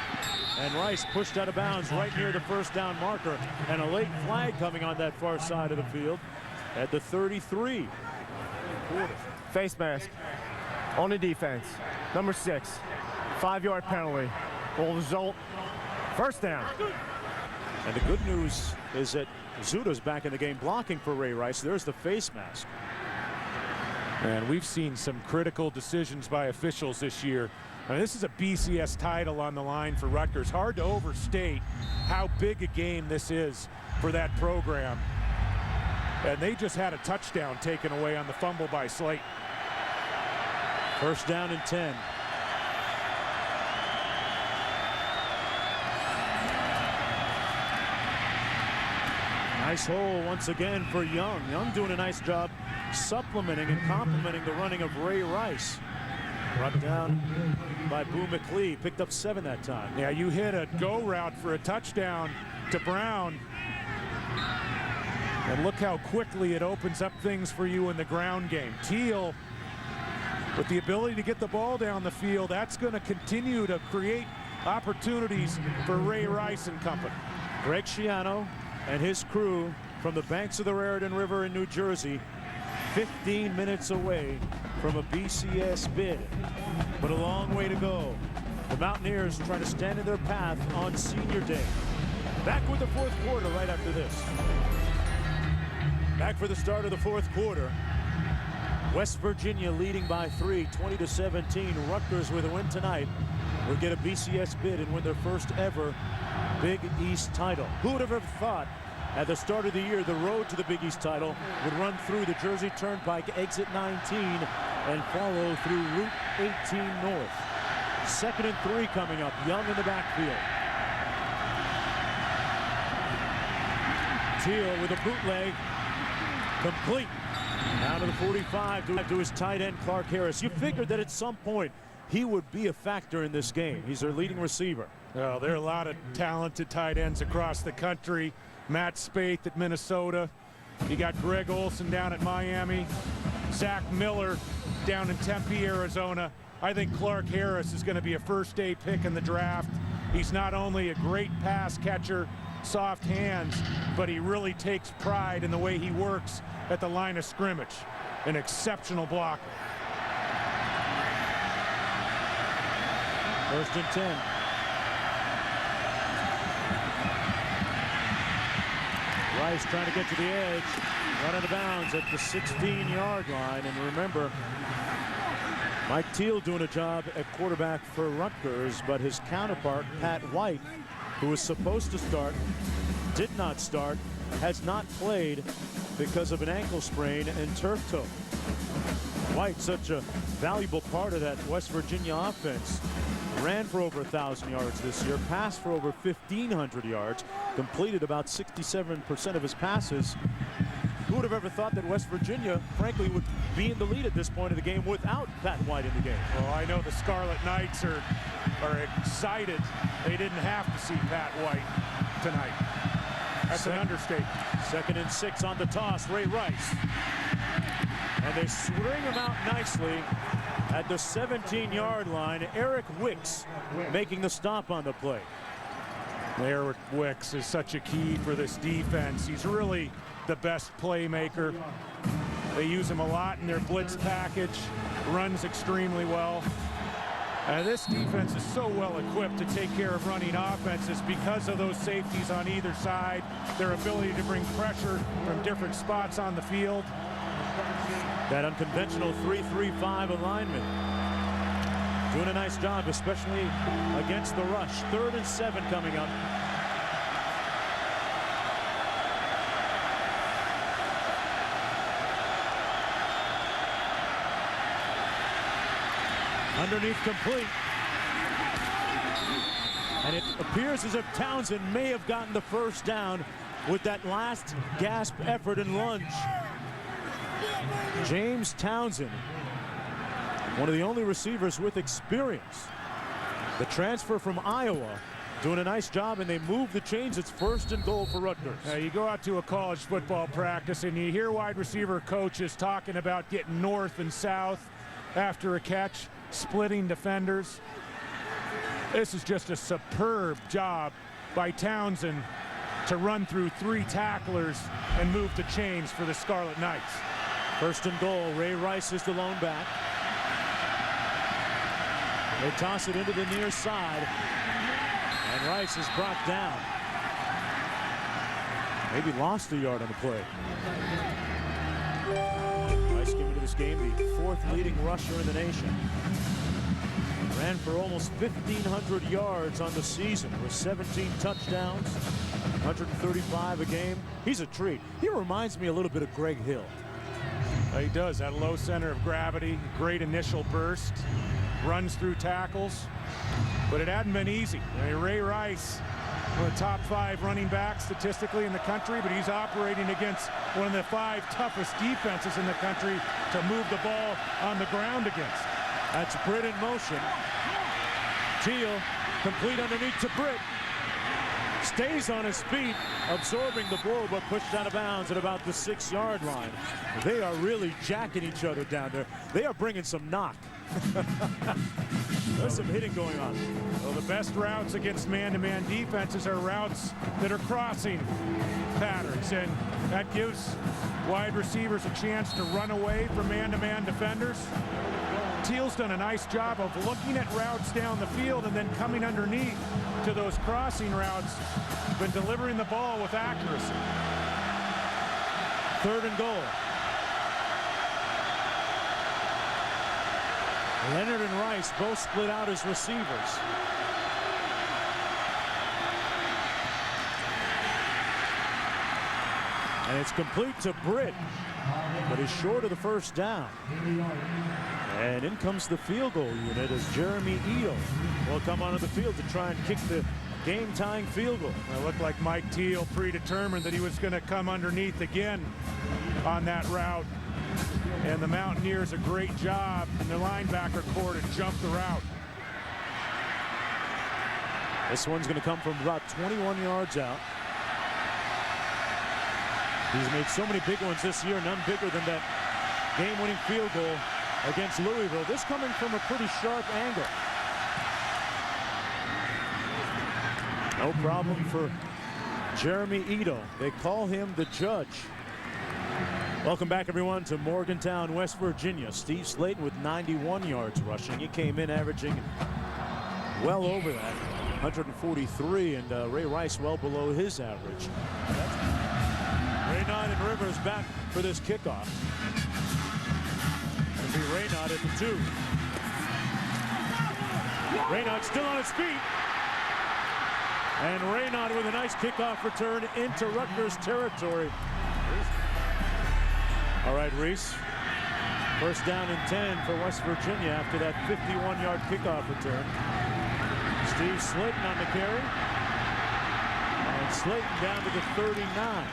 And Rice pushed out of bounds right near the 1st down marker. And a late flag coming on that far side of the field at the 33. Face mask on the defense. Number 6. 5-yard penalty will result 1st down. And the good news is that Zuta's back in the game blocking for Ray Rice. There's the face mask. And we've seen some critical decisions by officials this year. I mean, this is a BCS title on the line for Rutgers. Hard to overstate how big a game this is for that program. And they just had a touchdown taken away on the fumble by Slaton. 1st down and 10. Nice hole once again for Young. Young doing a nice job supplementing and complementing the running of Ray Rice. Brought down by Boo McLeod. Picked up 7 that time. Yeah, you hit a go route for a touchdown to Brown. And look how quickly it opens up things for you in the ground game. Teal, with the ability to get the ball down the field, that's going to continue to create opportunities for Ray Rice and company. Greg Schiano and his crew from the banks of the Raritan River in New Jersey, 15 minutes away from a BCS bid, but a long way to go. The Mountaineers trying to stand in their path on senior day. Back with the 4th quarter right after this. Back for the start of the 4th quarter. West Virginia leading by 3, 20-17. Rutgers with a win tonight will get a BCS bid and win their first ever Big East title. Who would have ever thought at the start of the year the road to the Big East title would run through the Jersey Turnpike, exit 19, and follow through Route 18 north. 2nd and 3 coming up. Young in the backfield. Teal with a bootleg. Complete. Down to the 45 to his tight end, Clark Harris. You figured that at some point he would be a factor in this game. He's their leading receiver. Well, there are a lot of talented tight ends across the country. Matt Spaeth at Minnesota. You got Greg Olson down at Miami. Zach Miller down in Tempe, Arizona. I think Clark Harris is going to be a first-day pick in the draft. He's not only a great pass catcher, soft hands, but he really takes pride in the way he works at the line of scrimmage. An exceptional blocker. 1st and 10. Rice trying to get to the edge, run out of bounds at the 16-yard line. And remember, Mike Teal doing a job at quarterback for Rutgers, but his counterpart, Pat White, who was supposed to start, did not start, has not played because of an ankle sprain and turf toe. White, such a valuable part of that West Virginia offense, ran for over 1,000 yards this year, passed for over 1,500 yards, completed about 67% of his passes. Who would have ever thought that West Virginia, frankly, would be in the lead at this point of the game without Pat White in the game? Well, I know the Scarlet Knights are excited. They didn't have to see Pat White tonight. That's an understatement. 2nd and 6 on the toss, Ray Rice. And they swing him out nicely at the 17-yard line. Eric Wicks making the stop on the play. Eric Wicks is such a key for this defense. He's really the best playmaker. They use him a lot in their blitz package. Runs extremely well. And this defense is so well equipped to take care of running offenses because of those safeties on either side, their ability to bring pressure from different spots on the field. That unconventional 3-3-5 alignment. Doing a nice job, especially against the rush. 3rd and 7 coming up. Underneath complete. And it appears as if Townsend may have gotten the 1st down with that last gasp effort and lunge. James Townsend, one of the only receivers with experience. The transfer from Iowa, doing a nice job, and they move the chains. It's 1st and goal for Rutgers. You go out to a college football practice and you hear wide receiver coaches talking about getting north and south after a catch, splitting defenders. This is just a superb job by Townsend to run through 3 tacklers and move the chains for the Scarlet Knights. 1st and goal. Ray Rice is the lone back. They toss it into the near side, and Rice is brought down. Maybe lost a yard on the play. Rice came into this game the 4th leading rusher in the nation. Ran for almost 1,500 yards on the season with 17 touchdowns, 135 a game. He's a treat. He reminds me a little bit of Greg Hill. He does. That low center of gravity, great initial burst, runs through tackles, but it hadn't been easy. Ray Rice, one of the top 5 running backs statistically in the country, but he's operating against one of the 5 toughest defenses in the country to move the ball on the ground against. That's Britt in motion. Teal complete underneath to Britt. Stays on his feet, absorbing the blow, but pushed out of bounds at about the 6-yard line. They are really jacking each other down there. They are bringing some knock. There's some hitting going on. Well, the best routes against man-to-man defenses are routes that are crossing patterns, and that gives wide receivers a chance to run away from man-to-man defenders. Teal's done a nice job of looking at routes down the field and then coming underneath to those crossing routes, but delivering the ball with accuracy. 3rd and goal. Leonard and Rice both split out as receivers. And it's complete to Britt, but he's short of the 1st down. And in comes the field goal unit as Jeremy Eel will come onto the field to try and kick the game-tying field goal. It looked like Mike Teal predetermined that he was going to come underneath again on that route. And the Mountaineers a great job in the linebacker core to jump the route. This one's going to come from about 21 yards out. He's made so many big ones this year, none bigger than that game-winning field goal against Louisville. This coming from a pretty sharp angle. No problem for Jeremy Ito. They call him the judge. Welcome back, everyone, to Morgantown, West Virginia. Steve Slaton with 91 yards rushing. He came in averaging well over that, 143, and Ray Rice well below his average. Raynaud and Rivers back for this kickoff. It'll be Raynaud at the 2. Raynaud still on his feet. And Raynaud with a nice kickoff return into Rutgers territory. All right, Reese. First down and 10 for West Virginia after that 51-yard kickoff return. Steve Slaton on the carry. And Slaton down to the 39.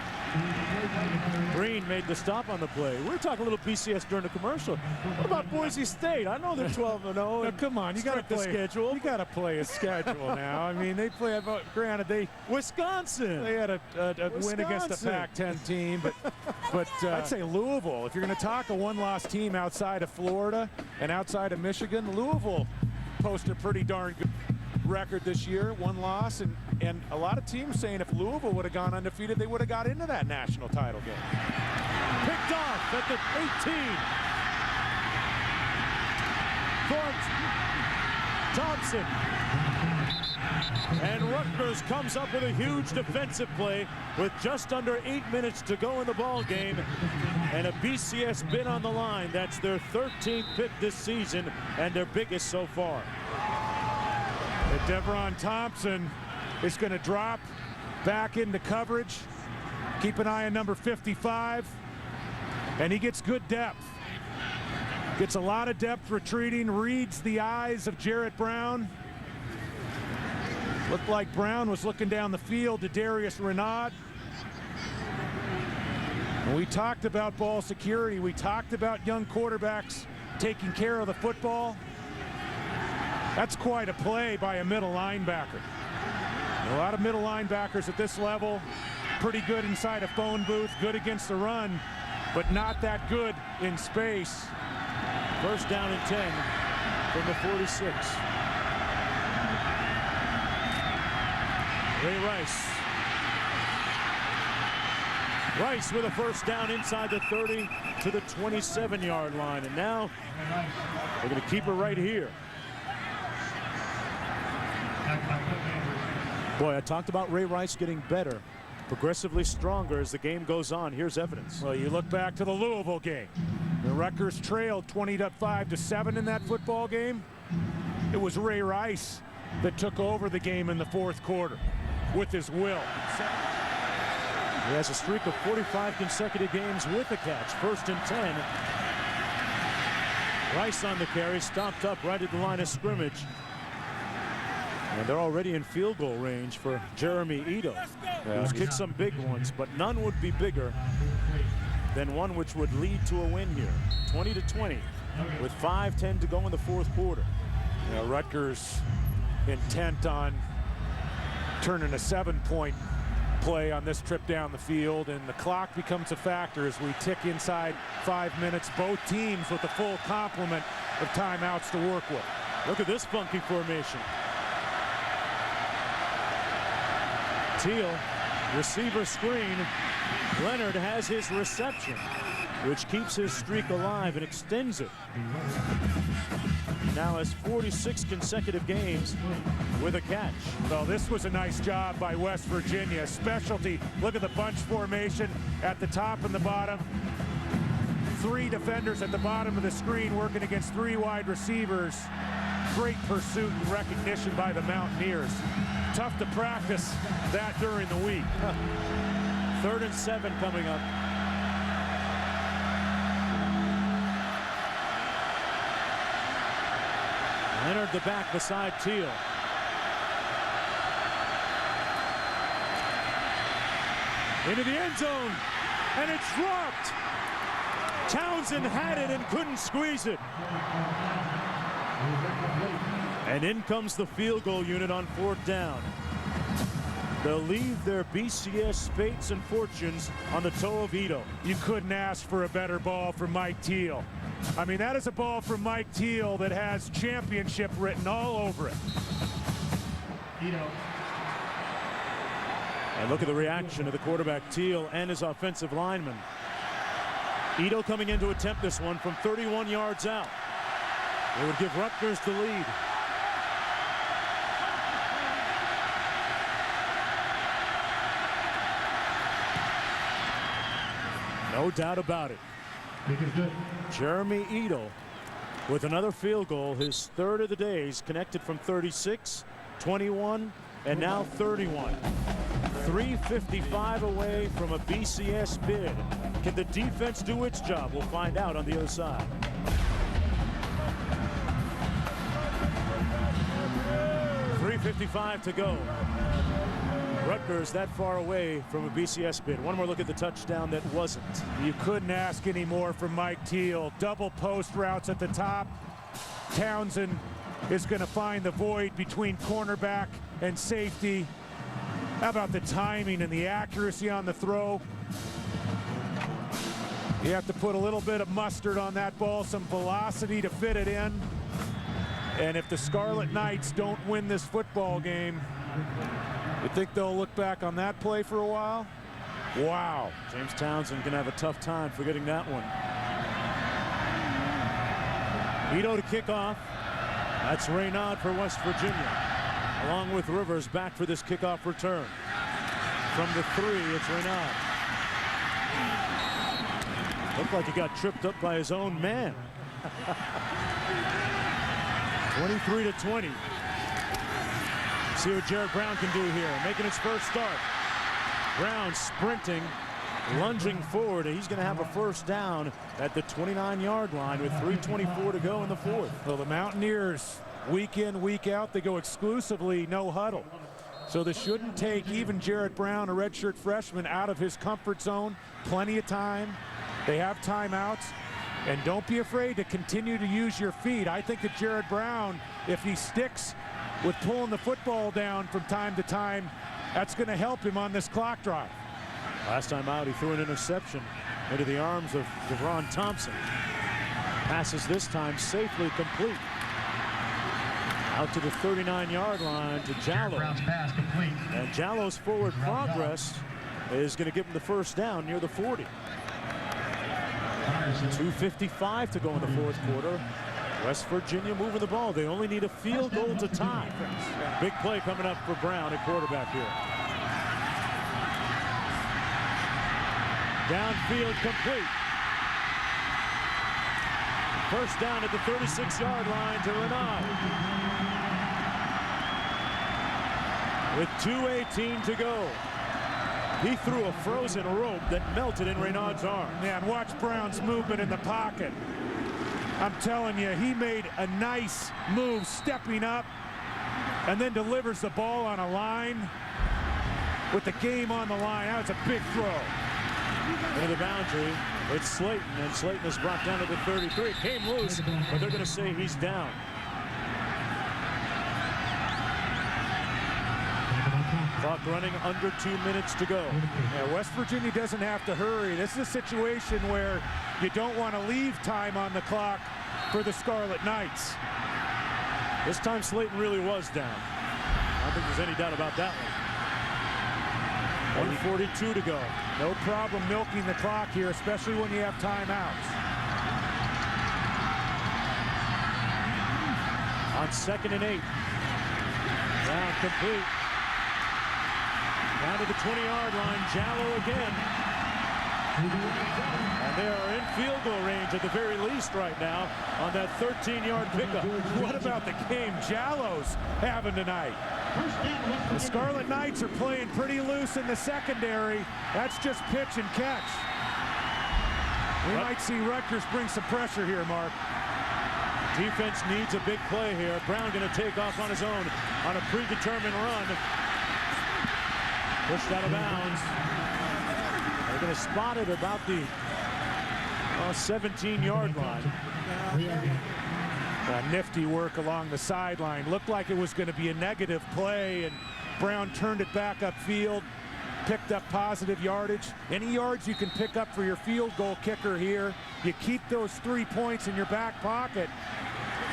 Green made the stop on the play. We were talking a little BCS during the commercial. What about Boise State? I know they're 12-0. Now, come on, you got to play the schedule. You got to play a schedule now. I mean, they play. Granted, Wisconsin. They had a win against a Pac-10 team, but I'd say Louisville. If you're going to talk a one-loss team outside of Florida and outside of Michigan, Louisville posted a pretty darn good record this year, 1 loss, and a lot of teams saying if Louisville would have gone undefeated, they would have got into that national title game. Picked off at the 18. Thompson. And Rutgers comes up with a huge defensive play with just under 8 minutes to go in the ball game, and a BCS bid on the line. That's their 13th bid this season and their biggest so far. Devron Thompson is going to drop back into coverage. Keep an eye on number 55. And he gets good depth. Gets a lot of depth retreating, reads the eyes of Jarrett Brown. Looked like Brown was looking down the field to Darius Renaud. And we talked about ball security. We talked about young quarterbacks taking care of the football. That's quite a play by a middle linebacker. A lot of middle linebackers at this level, pretty good inside a phone booth, good against the run, but not that good in space. First down and 10 from the 46. Ray Rice. Rice with a first down inside the 30 to the 27-yard line. And now we're going to keep it right here. Boy, I talked about Ray Rice getting better, progressively stronger as the game goes on. Here's evidence. Well, you look back to the Louisville game. The Rutgers trailed 20-5-7 in that football game. It was Ray Rice that took over the game in the fourth quarter with his will. He has a streak of 45 consecutive games with a catch. First and 10. Rice on the carry, stopped up right at the line of scrimmage. And they're already in field goal range for Jeremy Ito, who's kicked some big ones, but none would be bigger than one which would lead to a win here. 20-20 with 5:10 to go in the fourth quarter. Rutgers intent on turning a 7-point play on this trip down the field, and the clock becomes a factor as we tick inside 5 minutes. Both teams with a full complement of timeouts to work with. Look at this funky formation. Teal, receiver screen. Leonard has his reception, which keeps his streak alive and extends it. Now has 46 consecutive games with a catch. Well, this was a nice job by West Virginia. Specialty. Look at the bunch formation at the top and the bottom. 3 defenders at the bottom of the screen working against 3 wide receivers. Great pursuit and recognition by the Mountaineers. Tough to practice that during the week. 3rd and 7 coming up. Leonard the back beside Teal. Into the end zone, and it's dropped. Townsend had it and couldn't squeeze it. And in comes the field goal unit on 4th down. They'll leave their BCS fates and fortunes on the toe of Ito. You couldn't ask for a better ball from Mike Teal. I mean, that is a ball from Mike Teal that has championship written all over it. And look at the reaction of the quarterback, Teal, and his offensive lineman. Ito coming in to attempt this one from 31 yards out. It would give Rutgers the lead. No doubt about it. Jeremy Ito with another field goal, his third of the day. He's connected from 36, 21, and now 31. 3:55 away from a BCS bid. Can the defense do its job? We'll find out on the other side. .355 to go. Rutgers that far away from a BCS bid. One more look at the touchdown that wasn't. You couldn't ask any more from Mike Teal. Double post routes at the top. Townsend is going to find the void between cornerback and safety. How about the timing and the accuracy on the throw? You have to put a little bit of mustard on that ball, some velocity to fit it in. And if the Scarlet Knights don't win this football game, you think they'll look back on that play for a while? Wow. James Townsend going to have a tough time forgetting that one. Ito to kick off. That's Raynaud for West Virginia. Along with Rivers back for this kickoff return. From the 3, it's Raynaud. Looked like he got tripped up by his own man. 23-20. See what Jared Brown can do here, making his first start. Brown sprinting, lunging forward. He's going to have a first down at the 29-yard line with 3:24 to go in the fourth. Well, the Mountaineers, week in, week out, they go exclusively no huddle. So this shouldn't take even Jared Brown, a redshirt freshman, out of his comfort zone. Plenty of time. They have timeouts. And don't be afraid to continue to use your feet. I think that Jared Brown, if he sticks with pulling the football down from time to time, that's going to help him on this clock drive. Last time out, he threw an interception into the arms of Devron Thompson. Passes this time safely complete. Out to the 39-yard line to Jallow. And Jallow's forward progress is going to give him the first down near the 40. 2:55 to go in the fourth quarter. West Virginia moving the ball. They only need a field goal to tie. Big play coming up for Brown at quarterback here. Downfield complete. First down at the 36-yard line to Raynaud. With 2:18 to go. He threw a frozen rope that melted in Raynaud's arm. Man, watch Brown's movement in the pocket. I'm telling you, he made a nice move stepping up and then delivers the ball on a line with the game on the line. That was a big throw. Into the boundary, it's Slaton, and Slaton is brought down to the 33. It came loose, but they're going to say he's down. Clock running, under 2 minutes to go. Yeah, West Virginia doesn't have to hurry. This is a situation where you don't want to leave time on the clock for the Scarlet Knights. This time Slaton really was down. I don't think there's any doubt about that one. 1:42 to go. No problem milking the clock here, especially when you have timeouts. On 2nd and 8. Brown complete. Down to the 20-yard line, Jallow again. And they are in field goal range at the very least right now on that 13-yard pickup. What about the game Jallow's having tonight? The Scarlet Knights are playing pretty loose in the secondary. That's just pitch and catch. We might see Rutgers bring some pressure here, Mark. Defense needs a big play here. Brown going to take off on his own on a predetermined run. Pushed out of bounds. They're going to spot it about the 17-yard line. Nifty work along the sideline. Looked like it was going to be a negative play, and Brown turned it back upfield, picked up positive yardage. Any yards you can pick up for your field goal kicker here, you keep those 3 points in your back pocket.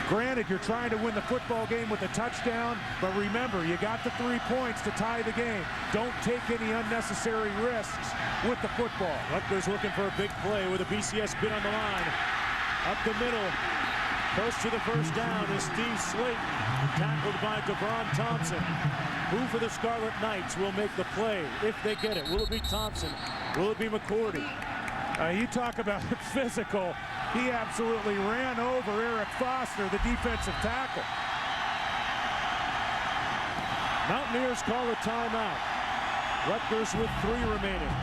Granted, you're trying to win the football game with a touchdown, but remember, you got the 3 points to tie the game. Don't take any unnecessary risks with the football. Rutgers looking for a big play with a BCS bid on the line. Up the middle, close to the first down is Steve Slaton, tackled by DeVon Thompson. Who for the Scarlet Knights will make the play if they get it? Will it be Thompson? Will it be McCourty? You talk about physical. He absolutely ran over Eric Foster, the defensive tackle. Mountaineers call a timeout. Rutgers with 3 remaining.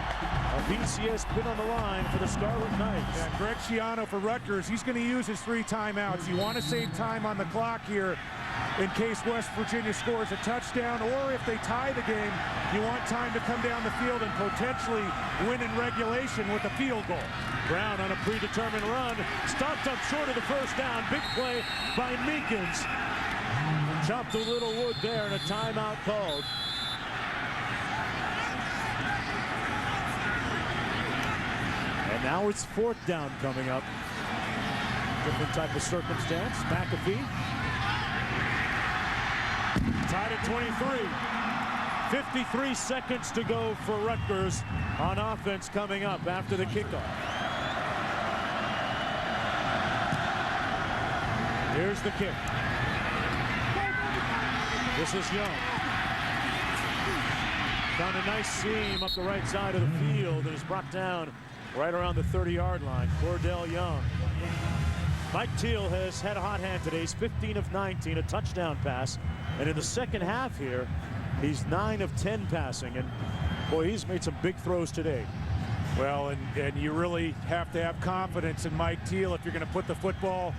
A BCS pin on the line for the Scarlet Knights. Yeah, Greg Schiano for Rutgers, he's going to use his 3 timeouts. You want to save time on the clock here in case West Virginia scores a touchdown, or if they tie the game, you want time to come down the field and potentially win in regulation with a field goal. Brown on a predetermined run, stopped up short of the first down. Big play by Meekins. Chopped a little wood there, and a timeout called. And now it's 4th down coming up. Different type of circumstance. McAfee. Tied at 23. 53 seconds to go for Rutgers on offense coming up after the kickoff. Here's the kick. This is Young. Found a nice seam up the right side of the field and is brought down right around the 30-yard line. Cordell Young. Mike Teal has had a hot hand today. He's 15 of 19, a touchdown pass. And in the second half here, he's 9 of 10 passing. And boy, he's made some big throws today. Well, and you really have to have confidence in Mike Teal if you're going to put the football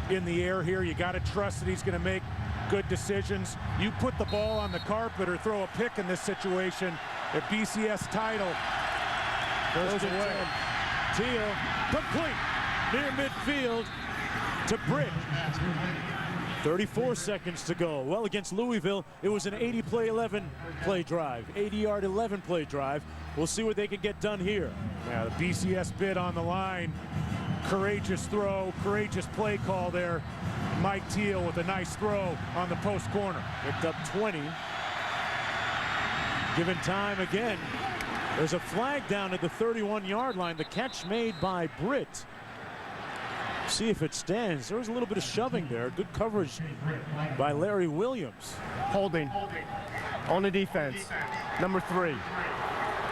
in the air here. You got to trust that he's going to make good decisions. You put the ball on the carpet or throw a pick in this situation, the BCS title goes away. Teal complete near midfield to Britt. 34 seconds to go. Well, against Louisville, it was an 80-play 11-play drive, 80-yard 11-play drive. We'll see what they can get done here. Yeah, the BCS bid on the line. Courageous throw, courageous play call there. Mike Teal with a nice throw on the post corner. Picked up 20. Given time again. There's a flag down at the 31-yard line. The catch made by Britt. See if it stands. There was a little bit of shoving there. Good coverage by Larry Williams. Holding on the defense. Number 3.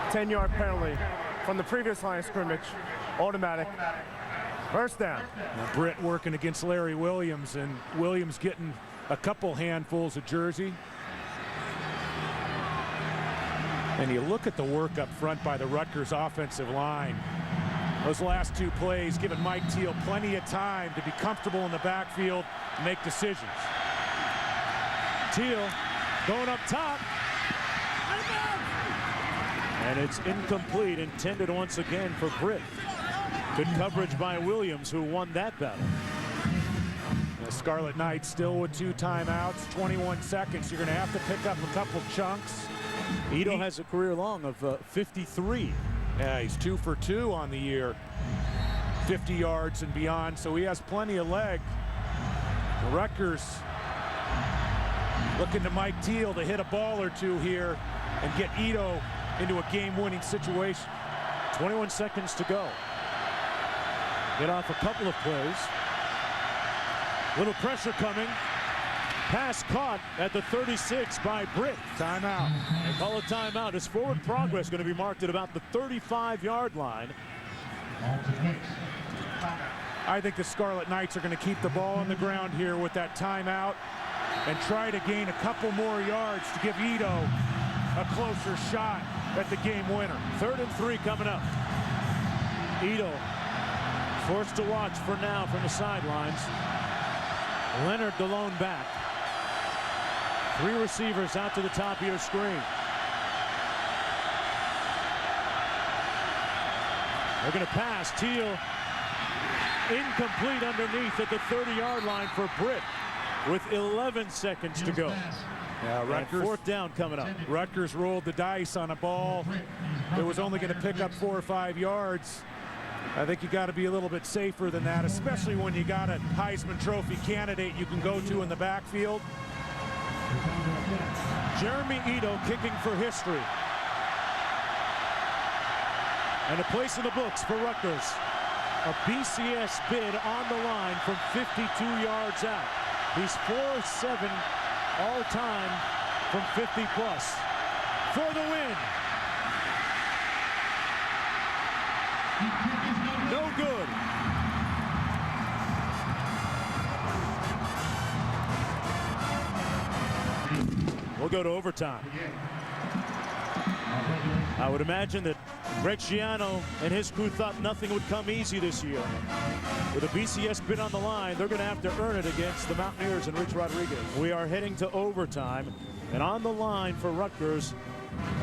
10-yard penalty from the previous line of scrimmage. Automatic. First down. Now Britt working against Larry Williams, and Williams getting a couple handfuls of jersey. And you look at the work up front by the Rutgers offensive line. Those last 2 plays giving Mike Teal plenty of time to be comfortable in the backfield and make decisions. Teal going up top. And it's incomplete, intended once again for Britt. Good coverage by Williams, who won that battle. The Scarlet Knights still with 2 timeouts, 21 seconds. You're going to have to pick up a couple chunks. Ito has a career long of 53. Yeah, he's 2 for 2 on the year, 50 yards and beyond, so he has plenty of leg. The Rutgers looking to Mike Teal to hit a ball or 2 here and get Ito into a game-winning situation. 21 seconds to go. Get off a couple of plays. Little pressure coming. Pass caught at the 36 by Britt. Timeout. They call a timeout. His forward progress going to be marked at about the 35-yard line. I think the Scarlet Knights are going to keep the ball on the ground here with that timeout and try to gain a couple more yards to give Ito a closer shot at the game winner. 3rd and 3 coming up. Ito forced to watch for now from the sidelines. Leonard the lone back. 3 receivers out to the top of your screen. They're going to pass. Teal incomplete underneath at the 30-yard line for Britt with 11 seconds to go. Yeah, Rutgers, 4th down coming up. Rutgers rolled the dice on a ball that was only going to pick up 4 or 5 yards. I think you got to be a little bit safer than that, especially when you got a Heisman Trophy candidate you can go to in the backfield. Jeremy Ito kicking for history. And a place in the books for Rutgers. A BCS bid on the line from 52 yards out. He's 4-7 all time from 50 plus. For the win. No good. We'll go to overtime. I would imagine that Greg Schiano and his crew thought nothing would come easy this year. With a BCS bid on the line, they're going to have to earn it against the Mountaineers and Rich Rodriguez. We are heading to overtime, and on the line for Rutgers,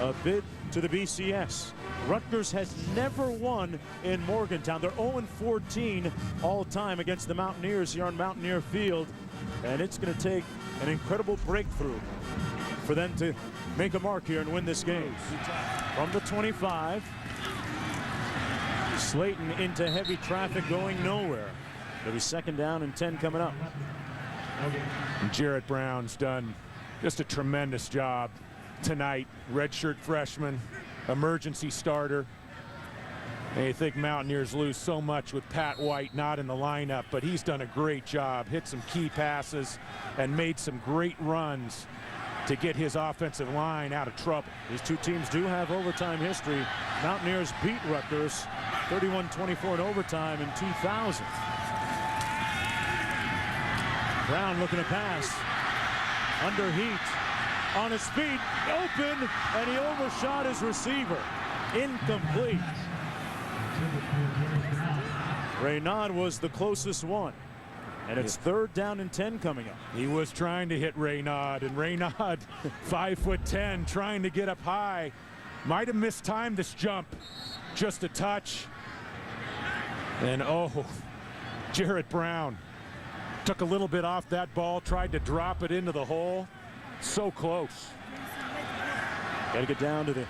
a bid to the BCS. Rutgers has never won in Morgantown. They're 0-14 all time against the Mountaineers here on Mountaineer Field, and it's going to take an incredible breakthrough for them to make a mark here and win this game. From the 25, Slaton into heavy traffic going nowhere. It'll be 2nd down and 10 coming up. And Jarrett Brown's done just a tremendous job tonight. Redshirt freshman, emergency starter. And you think Mountaineers lose so much with Pat White not in the lineup, but he's done a great job, hit some key passes and made some great runs to get his offensive line out of trouble. These two teams do have overtime history. Mountaineers beat Rutgers 31-24 in overtime in 2000. Brown looking to pass. Under heat. On his feet. Open. And he overshot his receiver. Incomplete. Reynaud was the closest one. And it's 3rd down and 10 coming up. He was trying to hit Reynaud, and Reynaud, 5'10", trying to get up high. Might have mistimed this jump just a touch. And oh, Jarrett Brown took a little bit off that ball, tried to drop it into the hole. So close. Got to get down to the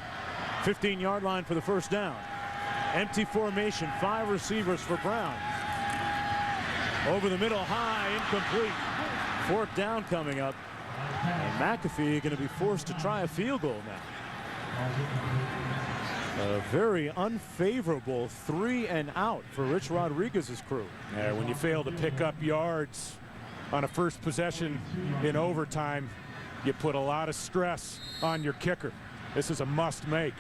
15-yard line for the 1st down. Empty formation, 5 receivers for Brown. Over the middle, high, incomplete. 4th down coming up. And McAfee going to be forced to try a field goal now. A very unfavorable 3 and out for Rich Rodriguez's crew. Yeah, when you fail to pick up yards on a first possession in overtime, you put a lot of stress on your kicker. This is a must make.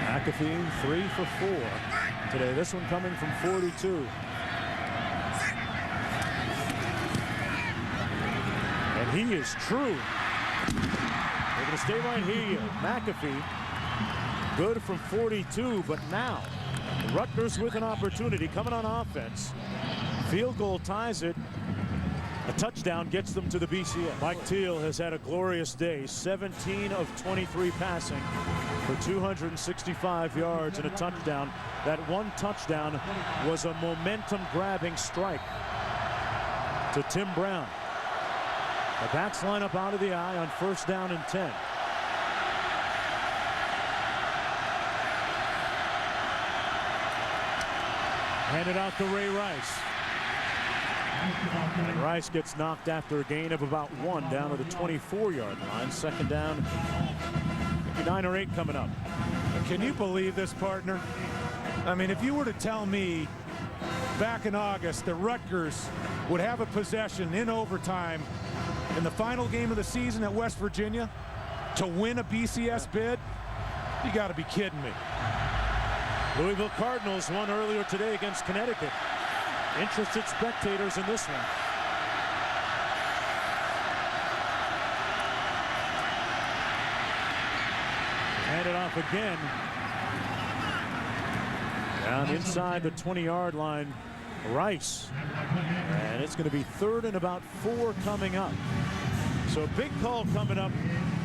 McAfee 3 for 4 today. This one coming from 42. And he is true. They're going to stay right here. McAfee good from 42, but now Rutgers with an opportunity coming on offense. Field goal ties it. A touchdown gets them to the BCS. Mike Teal has had a glorious day. 17 of 23 passing for 265 yards and a touchdown. That one touchdown was a momentum-grabbing strike to Tim Brown. The backs line up out of the eye on 1st down and 10. Handed out to Ray Rice. And Rice gets knocked after a gain of about 1 down to the 24-yard line. 2nd down, 9 or 8 coming up. Can you believe this, partner? I mean, if you were to tell me back in August that Rutgers would have a possession in overtime in the final game of the season at West Virginia to win a BCS bid, you got to be kidding me. Louisville Cardinals won earlier today against Connecticut. Interested spectators in this one. Handed off again. Down inside the 20-yard line, Rice. And it's going to be 3rd and about 4 coming up. So a big call coming up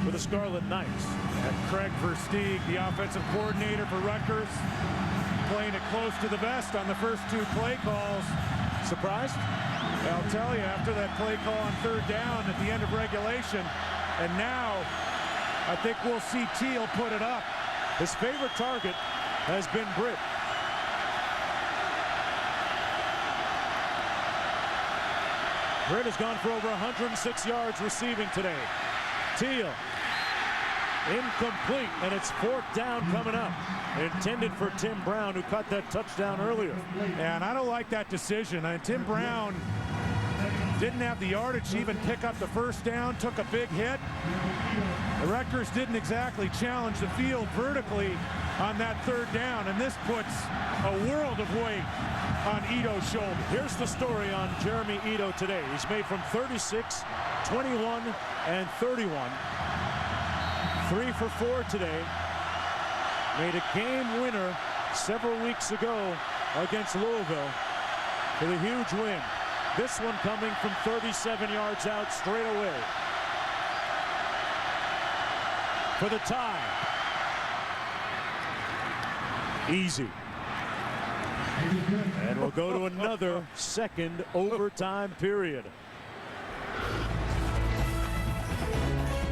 for the Scarlet Knights. And Craig Versteeg, the offensive coordinator for Rutgers, playing it close to the vest on the first 2 play calls. Surprised? I'll tell you, after that play call on 3rd down at the end of regulation, and now I think we'll see Teal put it up. His favorite target has been Britt. Britt has gone for over 106 yards receiving today. Teal, incomplete, and it's 4th down coming up. Intended for Tim Brown, who caught that touchdown earlier. And I don't like that decision. Tim Brown didn't have the yardage to even pick up the first down, took a big hit. The Rutgers didn't exactly challenge the field vertically on that 3rd down, and this puts a world of weight on Ito's shoulder. Here's the story on Jeremy Ito today. He's made from 36, 21, and 31. 3 for 4 today. Made a game winner several weeks ago against Louisville for the huge win. This one coming from 37 yards out straight away for the tie. Easy. And we'll go to another second overtime period.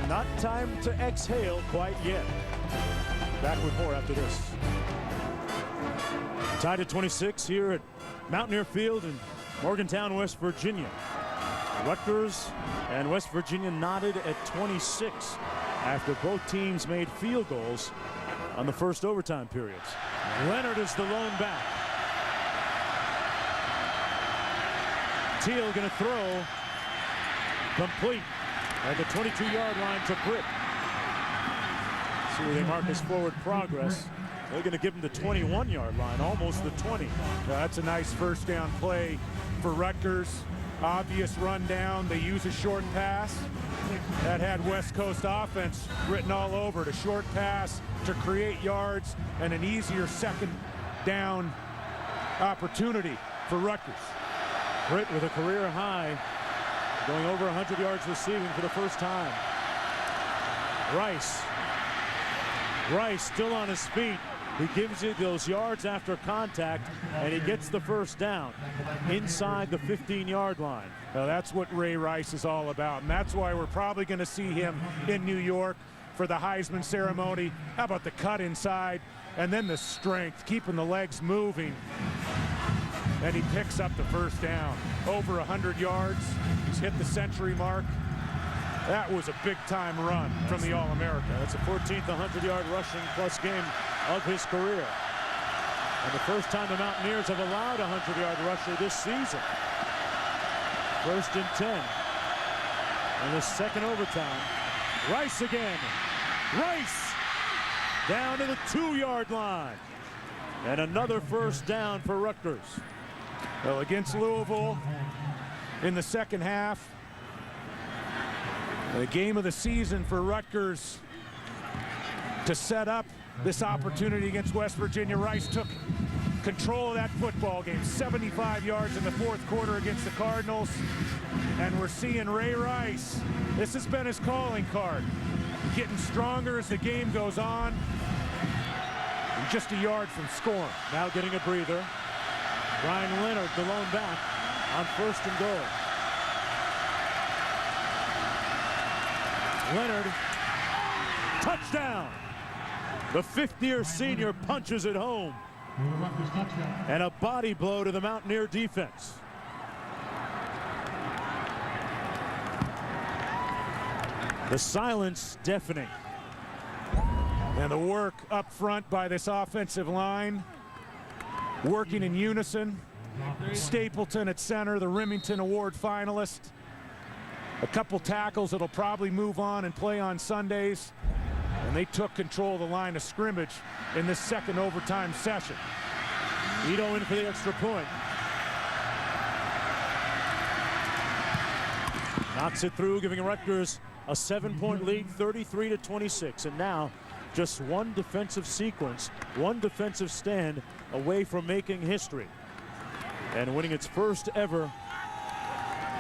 Not time to exhale quite yet. Back with more after this. Tied at 26 here at Mountaineer Field in Morgantown, West Virginia. Rutgers and West Virginia knotted at 26 after both teams made field goals on the first overtime periods. Leonard is the lone back. Teal going to throw complete at the 22-yard line to Britt. See where they mark his forward progress. They're going to give him the 21-yard line, almost the 20. That's a nice first down play for Rutgers. Obvious rundown. They use a short pass. That had West Coast offense written all over it. A short pass to create yards and an easier second down opportunity for Rutgers. Britt with a career high, going over 100 yards receiving for the first time. Rice still on his feet. He gives you those yards after contact, and he gets the first down inside the 15-yard line. Now that's what Ray Rice is all about, and that's why we're probably going to see him in New York for the Heisman ceremony. How about the cut inside, and then the strength, keeping the legs moving. And he picks up the first down. Over 100 yards. He's hit the century mark. That was a big-time run from the All-American. That's the 14th 100-yard rushing plus game of his career. And the first time the Mountaineers have allowed a 100-yard rusher this season. 1st and 10. In the second overtime. Rice again. Rice down to the 2-yard line. And another first down for Rutgers. Well, against Louisville in the second half, the game of the season for Rutgers to set up this opportunity against West Virginia. Rice took control of that football game. 75 yards in the 4th quarter against the Cardinals. And we're seeing Ray Rice. This has been his calling card. Getting stronger as the game goes on. And just a yard from scoring. Now getting a breather. Brian Leonard, the lone back, on 1st and goal. Leonard, touchdown! The 5th-year senior punches it home. And a body blow to the Mountaineer defense. The silence deafening. And the work up front by this offensive line. Working in unison. Stapleton at center, the Remington Award finalist. A couple tackles that'll probably move on and play on Sundays. And they took control of the line of scrimmage in this second overtime session. Ito in for the extra point. Knocks it through, giving Rutgers a 7-point lead, 33-26. And now just one defensive sequence, one defensive stand away from making history and winning its first ever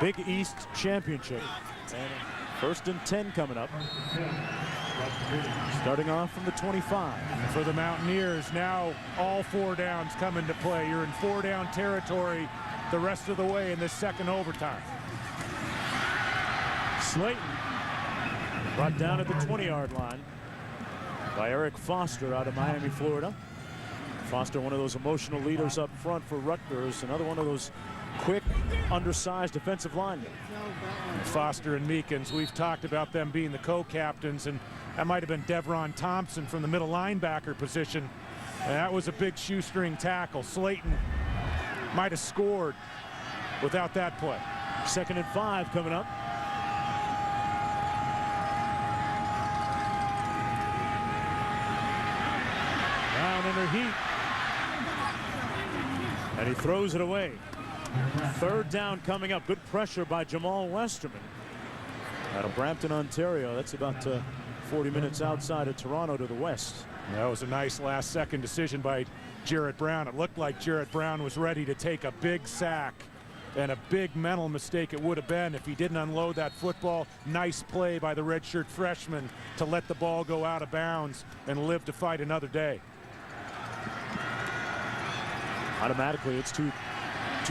Big East championship. And 1st and 10 coming up. Starting off from the 25. For the Mountaineers, now all 4 downs come into play. You're in 4-down territory the rest of the way in this second overtime. Slaton brought down at the 20-yard line. by Eric Foster out of Miami, Florida. Foster, one of those emotional leaders up front for Rutgers, another one of those quick, undersized defensive linemen. Foster and Meekins, we've talked about them being the co-captains, and that might have been Devron Thompson from the middle linebacker position. And that was a big shoestring tackle. Slaton might have scored without that play. 2nd and 5 coming up. Brown under heat. And he throws it away. 3rd down coming up. Good pressure by Jamal Westerman out of Brampton, Ontario. That's about 40 minutes outside of Toronto to the west. That was a nice last-second decision by Jarrett Brown. It looked like Jarrett Brown was ready to take a big sack, and a big mental mistake it would have been if he didn't unload that football. Nice play by the redshirt freshman to let the ball go out of bounds and live to fight another day. Automatically, it's two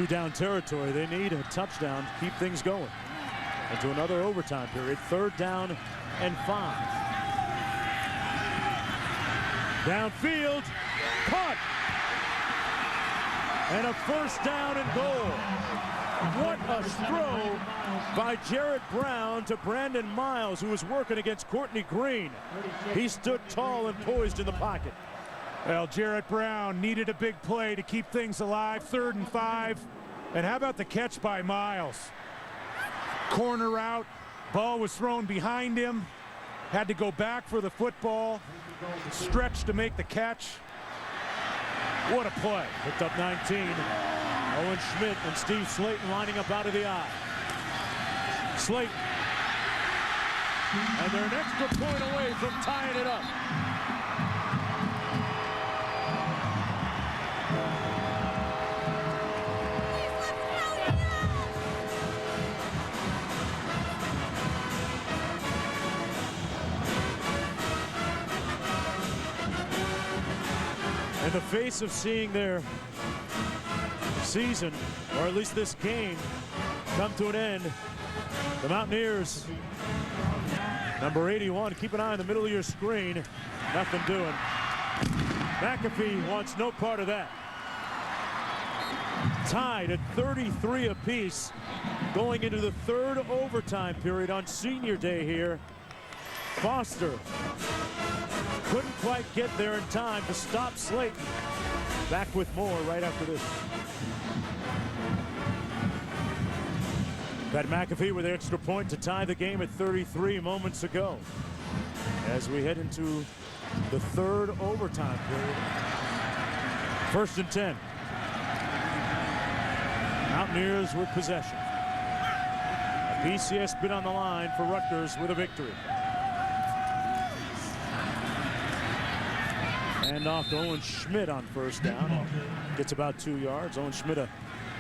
down territory. They need a touchdown to keep things going into another overtime period. 3rd down and 5. Downfield, caught, and a 1st down and goal. What a throw by Jarrett Brown to Brandon Miles, who was working against Courtney Green. He stood tall and poised in the pocket. Well, Jarrett Brown needed a big play to keep things alive. 3rd and 5. And how about the catch by Miles? Corner route, ball was thrown behind him, had to go back for the football, stretch to make the catch. What a play. Picked up 19. Owen Schmidt and Steve Slaton lining up out of the eye. Slaton. And they're an extra point away from tying it up. In the face of seeing their season, or at least this game, come to an end, the Mountaineers, number 81, keep an eye on the middle of your screen. Nothing doing. McAfee wants no part of that. Tied at 33 apiece, going into the 3rd overtime period on senior day here. Foster couldn't quite get there in time to stop Slaton. Back with more right after this. Pat McAfee with the extra point to tie the game at 33 moments ago. As we head into the 3rd overtime period. 1st and 10. Mountaineers with possession. A PCS bid on the line for Rutgers with a victory. And off to Owen Schmidt on 1st down. Gets about 2 yards. Owen Schmidt, a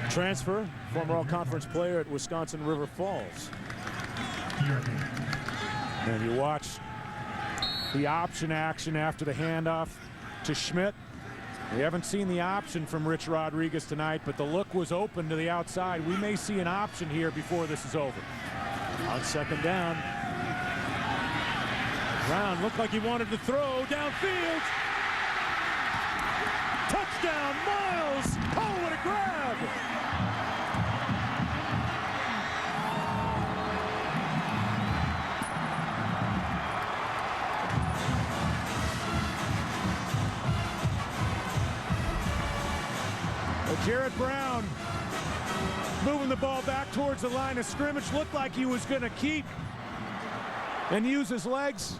transfer, former all-conference player at Wisconsin River Falls. And you watch the option action after the handoff to Schmidt. We haven't seen the option from Rich Rodriguez tonight, but the look was open to the outside. We may see an option here before this is over. On 2nd down. Brown looked like he wanted to throw downfield. Touchdown, Miles! Oh, what a grab! Well, Jarrett Brown moving the ball back towards the line of scrimmage. Looked like he was going to keep and use his legs.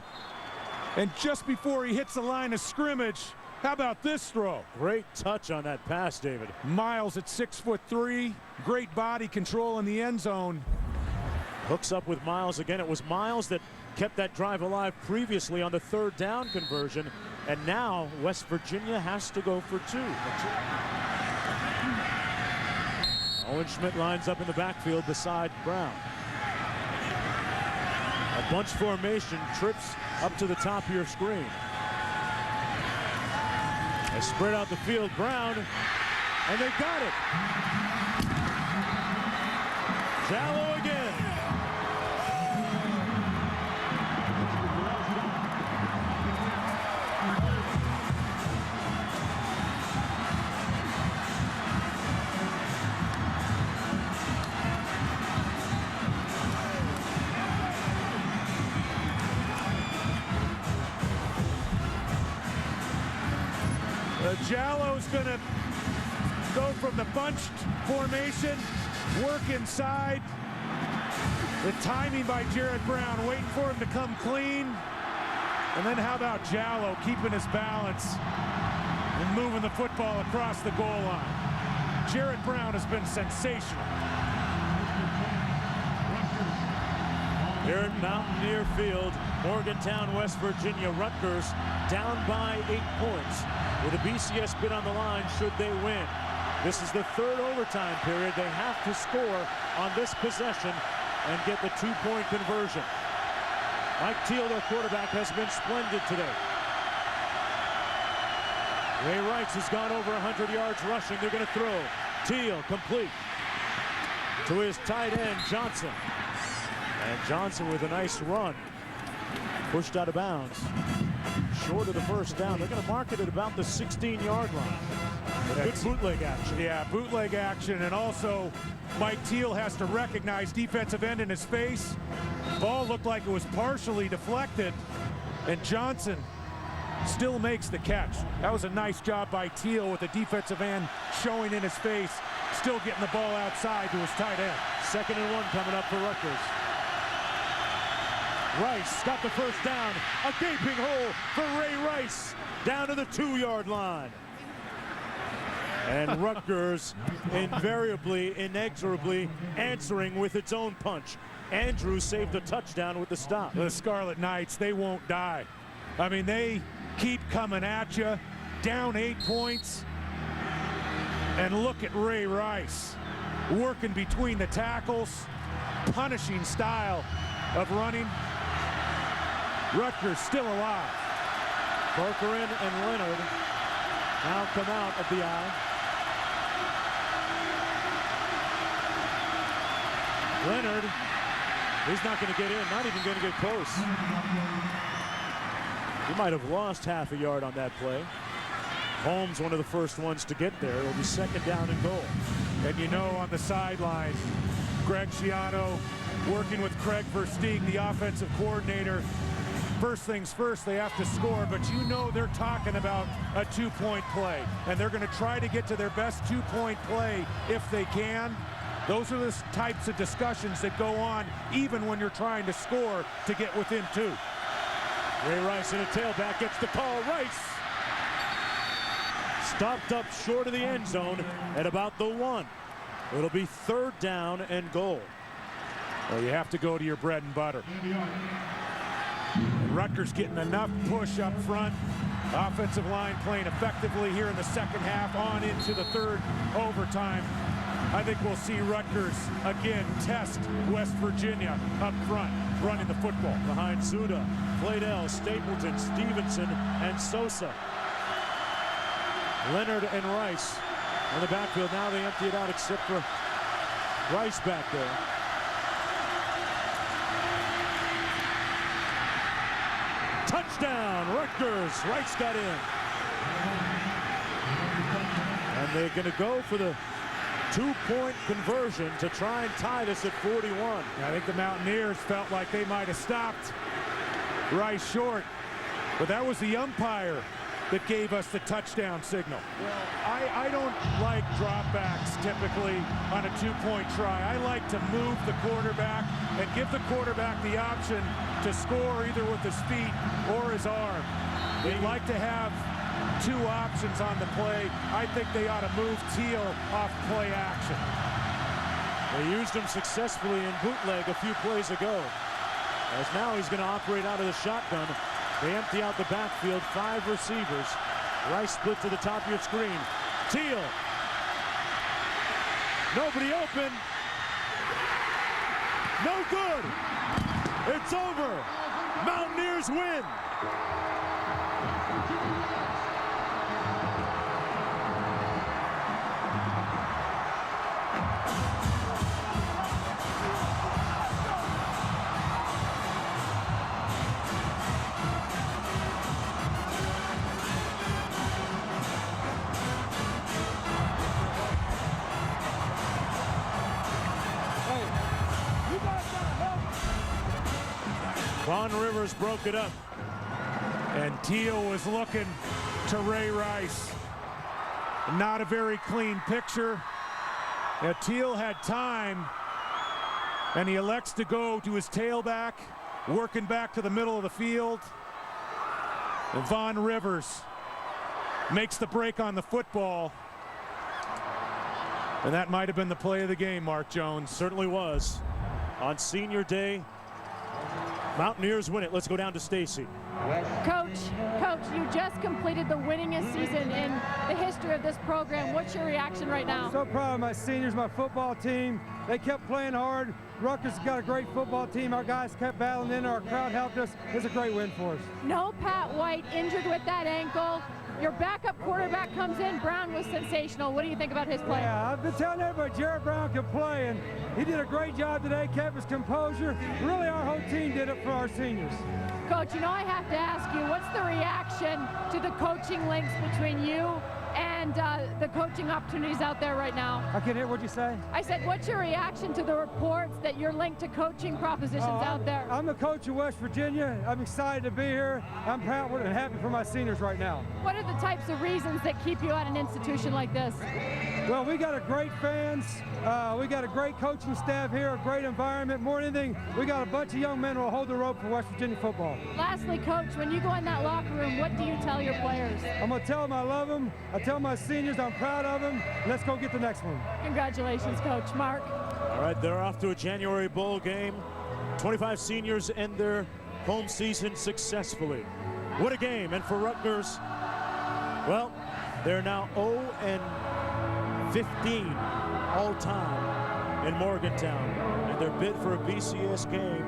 And just before he hits the line of scrimmage, how about this throw? Great touch on that pass, David. Miles at 6'3", great body control in the end zone. Hooks up with Miles again. It was Miles that kept that drive alive previously on the 3rd down conversion, and now West Virginia has to go for 2. Owen Schmidt lines up in the backfield beside Brown. A bunch formation, trips up to the top of your screen. They spread out the field, Brown, and they got it. Jallow again. Jallo's going to go from the bunched formation, work inside. The timing by Jared Brown, waiting for him to come clean. And then how about Jallo keeping his balance and moving the football across the goal line. Jared Brown has been sensational. Here at Mountaineer Field, Morgantown, West Virginia, Rutgers down by 8 points with a BCS bid on the line should they win. This is the third overtime period. They have to score on this possession and get the 2-point conversion. Mike Teal, their quarterback, has been splendid today. Ray Rice has gone over 100 yards rushing. They're going to throw. Teal complete to his tight end, Johnson. And Johnson with a nice run. Pushed out of bounds. Short of the first down. They're going to mark it at about the 16-yard line. Good bootleg action. Yeah, bootleg action. And also, Mike Teal has to recognize defensive end in his face. Ball looked like it was partially deflected. And Johnson still makes the catch. That was a nice job by Teal with the defensive end showing in his face. Still getting the ball outside to his tight end. 2nd and 1 coming up for Rutgers. Rice got the first down. A gaping hole for Ray Rice down to the 2-yard line. And Rutgers invariably, inexorably answering with its own punch. Andrews saved a touchdown with the stop. The Scarlet Knights, they won't die. I mean, they keep coming at you. Down 8 points. And look at Ray Rice working between the tackles. Punishing style of running. Rutgers still alive. Corcoran and Leonard now come out of the eye. Leonard, he's not going to get in, not even going to get close. He might have lost half a yard on that play. Holmes, one of the first ones to get there. It'll be 2nd down and goal. And you know, on the sideline, Greg Schiano working with Craig Versteeg, the offensive coordinator. First things first, they have to score, but you know they're talking about a 2-point play, and they're going to try to get to their best 2-point play if they can. Those are the types of discussions that go on even when you're trying to score to get within 2. Ray Rice in a tailback gets the call. Rice stopped up short of the end zone at about the 1. It'll be 3rd down and goal. Well, you have to go to your bread and butter. And Rutgers getting enough push up front. Offensive line playing effectively here in the second half on into the 3rd overtime. I think we'll see Rutgers again test West Virginia up front, running the football. Behind Zuda, Fladell, Stapleton, Stevenson, and Sosa. Leonard and Rice in the backfield. Now they empty it out except for Rice back there. Touchdown, Rutgers. Rice got in. And they're going to go for the 2-point conversion to try and tie this at 41. I think the Mountaineers felt like they might have stopped Rice short, but that was the umpire that gave us the touchdown signal. Well, I don't like dropbacks typically on a 2-point try. I like to move the quarterback and give the quarterback the option to score either with his feet or his arm. They like to have 2 options on the play. I think they ought to move Teal off play action. They used him successfully in bootleg a few plays ago. As now he's going to operate out of the shotgun. They empty out the backfield, 5 receivers. Rice split to the top of your screen. Teal. Nobody open. No good. It's over. Mountaineers win. Vaughn Rivers broke it up. And Teal was looking to Ray Rice. Not a very clean picture. Teal had time, and he elects to go to his tailback, working back to the middle of the field. And Von Rivers makes the break on the football. And that might have been the play of the game, Mark Jones. Certainly was. On senior day, Mountaineers win it. Let's go down to Stacy. Coach, you just completed the winningest season in the history of this program. What's your reaction right now? So proud of my seniors, my football team. They kept playing hard. Rutgers has got a great football team. Our guys kept battling in. Our crowd helped us. It was a great win for us. No Pat White injured with that ankle. Your backup quarterback comes in. Brown was sensational. What do you think about his play? Yeah, I've been telling everybody Jared Brown can play, and he did a great job today, kept his composure. Really, our whole team did it for our seniors. Coach, you know I have to ask you, what's the reaction to the coaching links between you and the coaching opportunities out there right now? I can't hear what you say. I said, what's your reaction to the reports that you're linked to coaching propositions out there? I'm the coach of West Virginia. I'm excited to be here. I'm proud and happy for my seniors right now. What are the types of reasons that keep you at an institution like this? Well, we got a great fans. We got a great coaching staff here, a great environment. More than anything, we got a bunch of young men who will hold the rope for West Virginia football. Lastly, Coach, when you go in that locker room, what do you tell your players? I'm going to tell them I love them. I tell my seniors I'm proud of them. Let's go get the next one. Congratulations, Coach. Mark? All right, they're off to a January bowl game. 25 seniors end their home season successfully. What a game. And for Rutgers, well, they're now 0-15 all-time in Morgantown. And their bid for a BCS game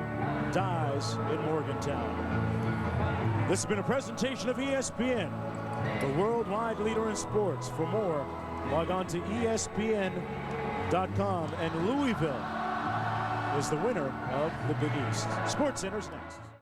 dies in Morgantown. This has been a presentation of ESPN, the worldwide leader in sports. For more, log on to ESPN.com. And Louisville is the winner of the Big East. SportsCenter's next.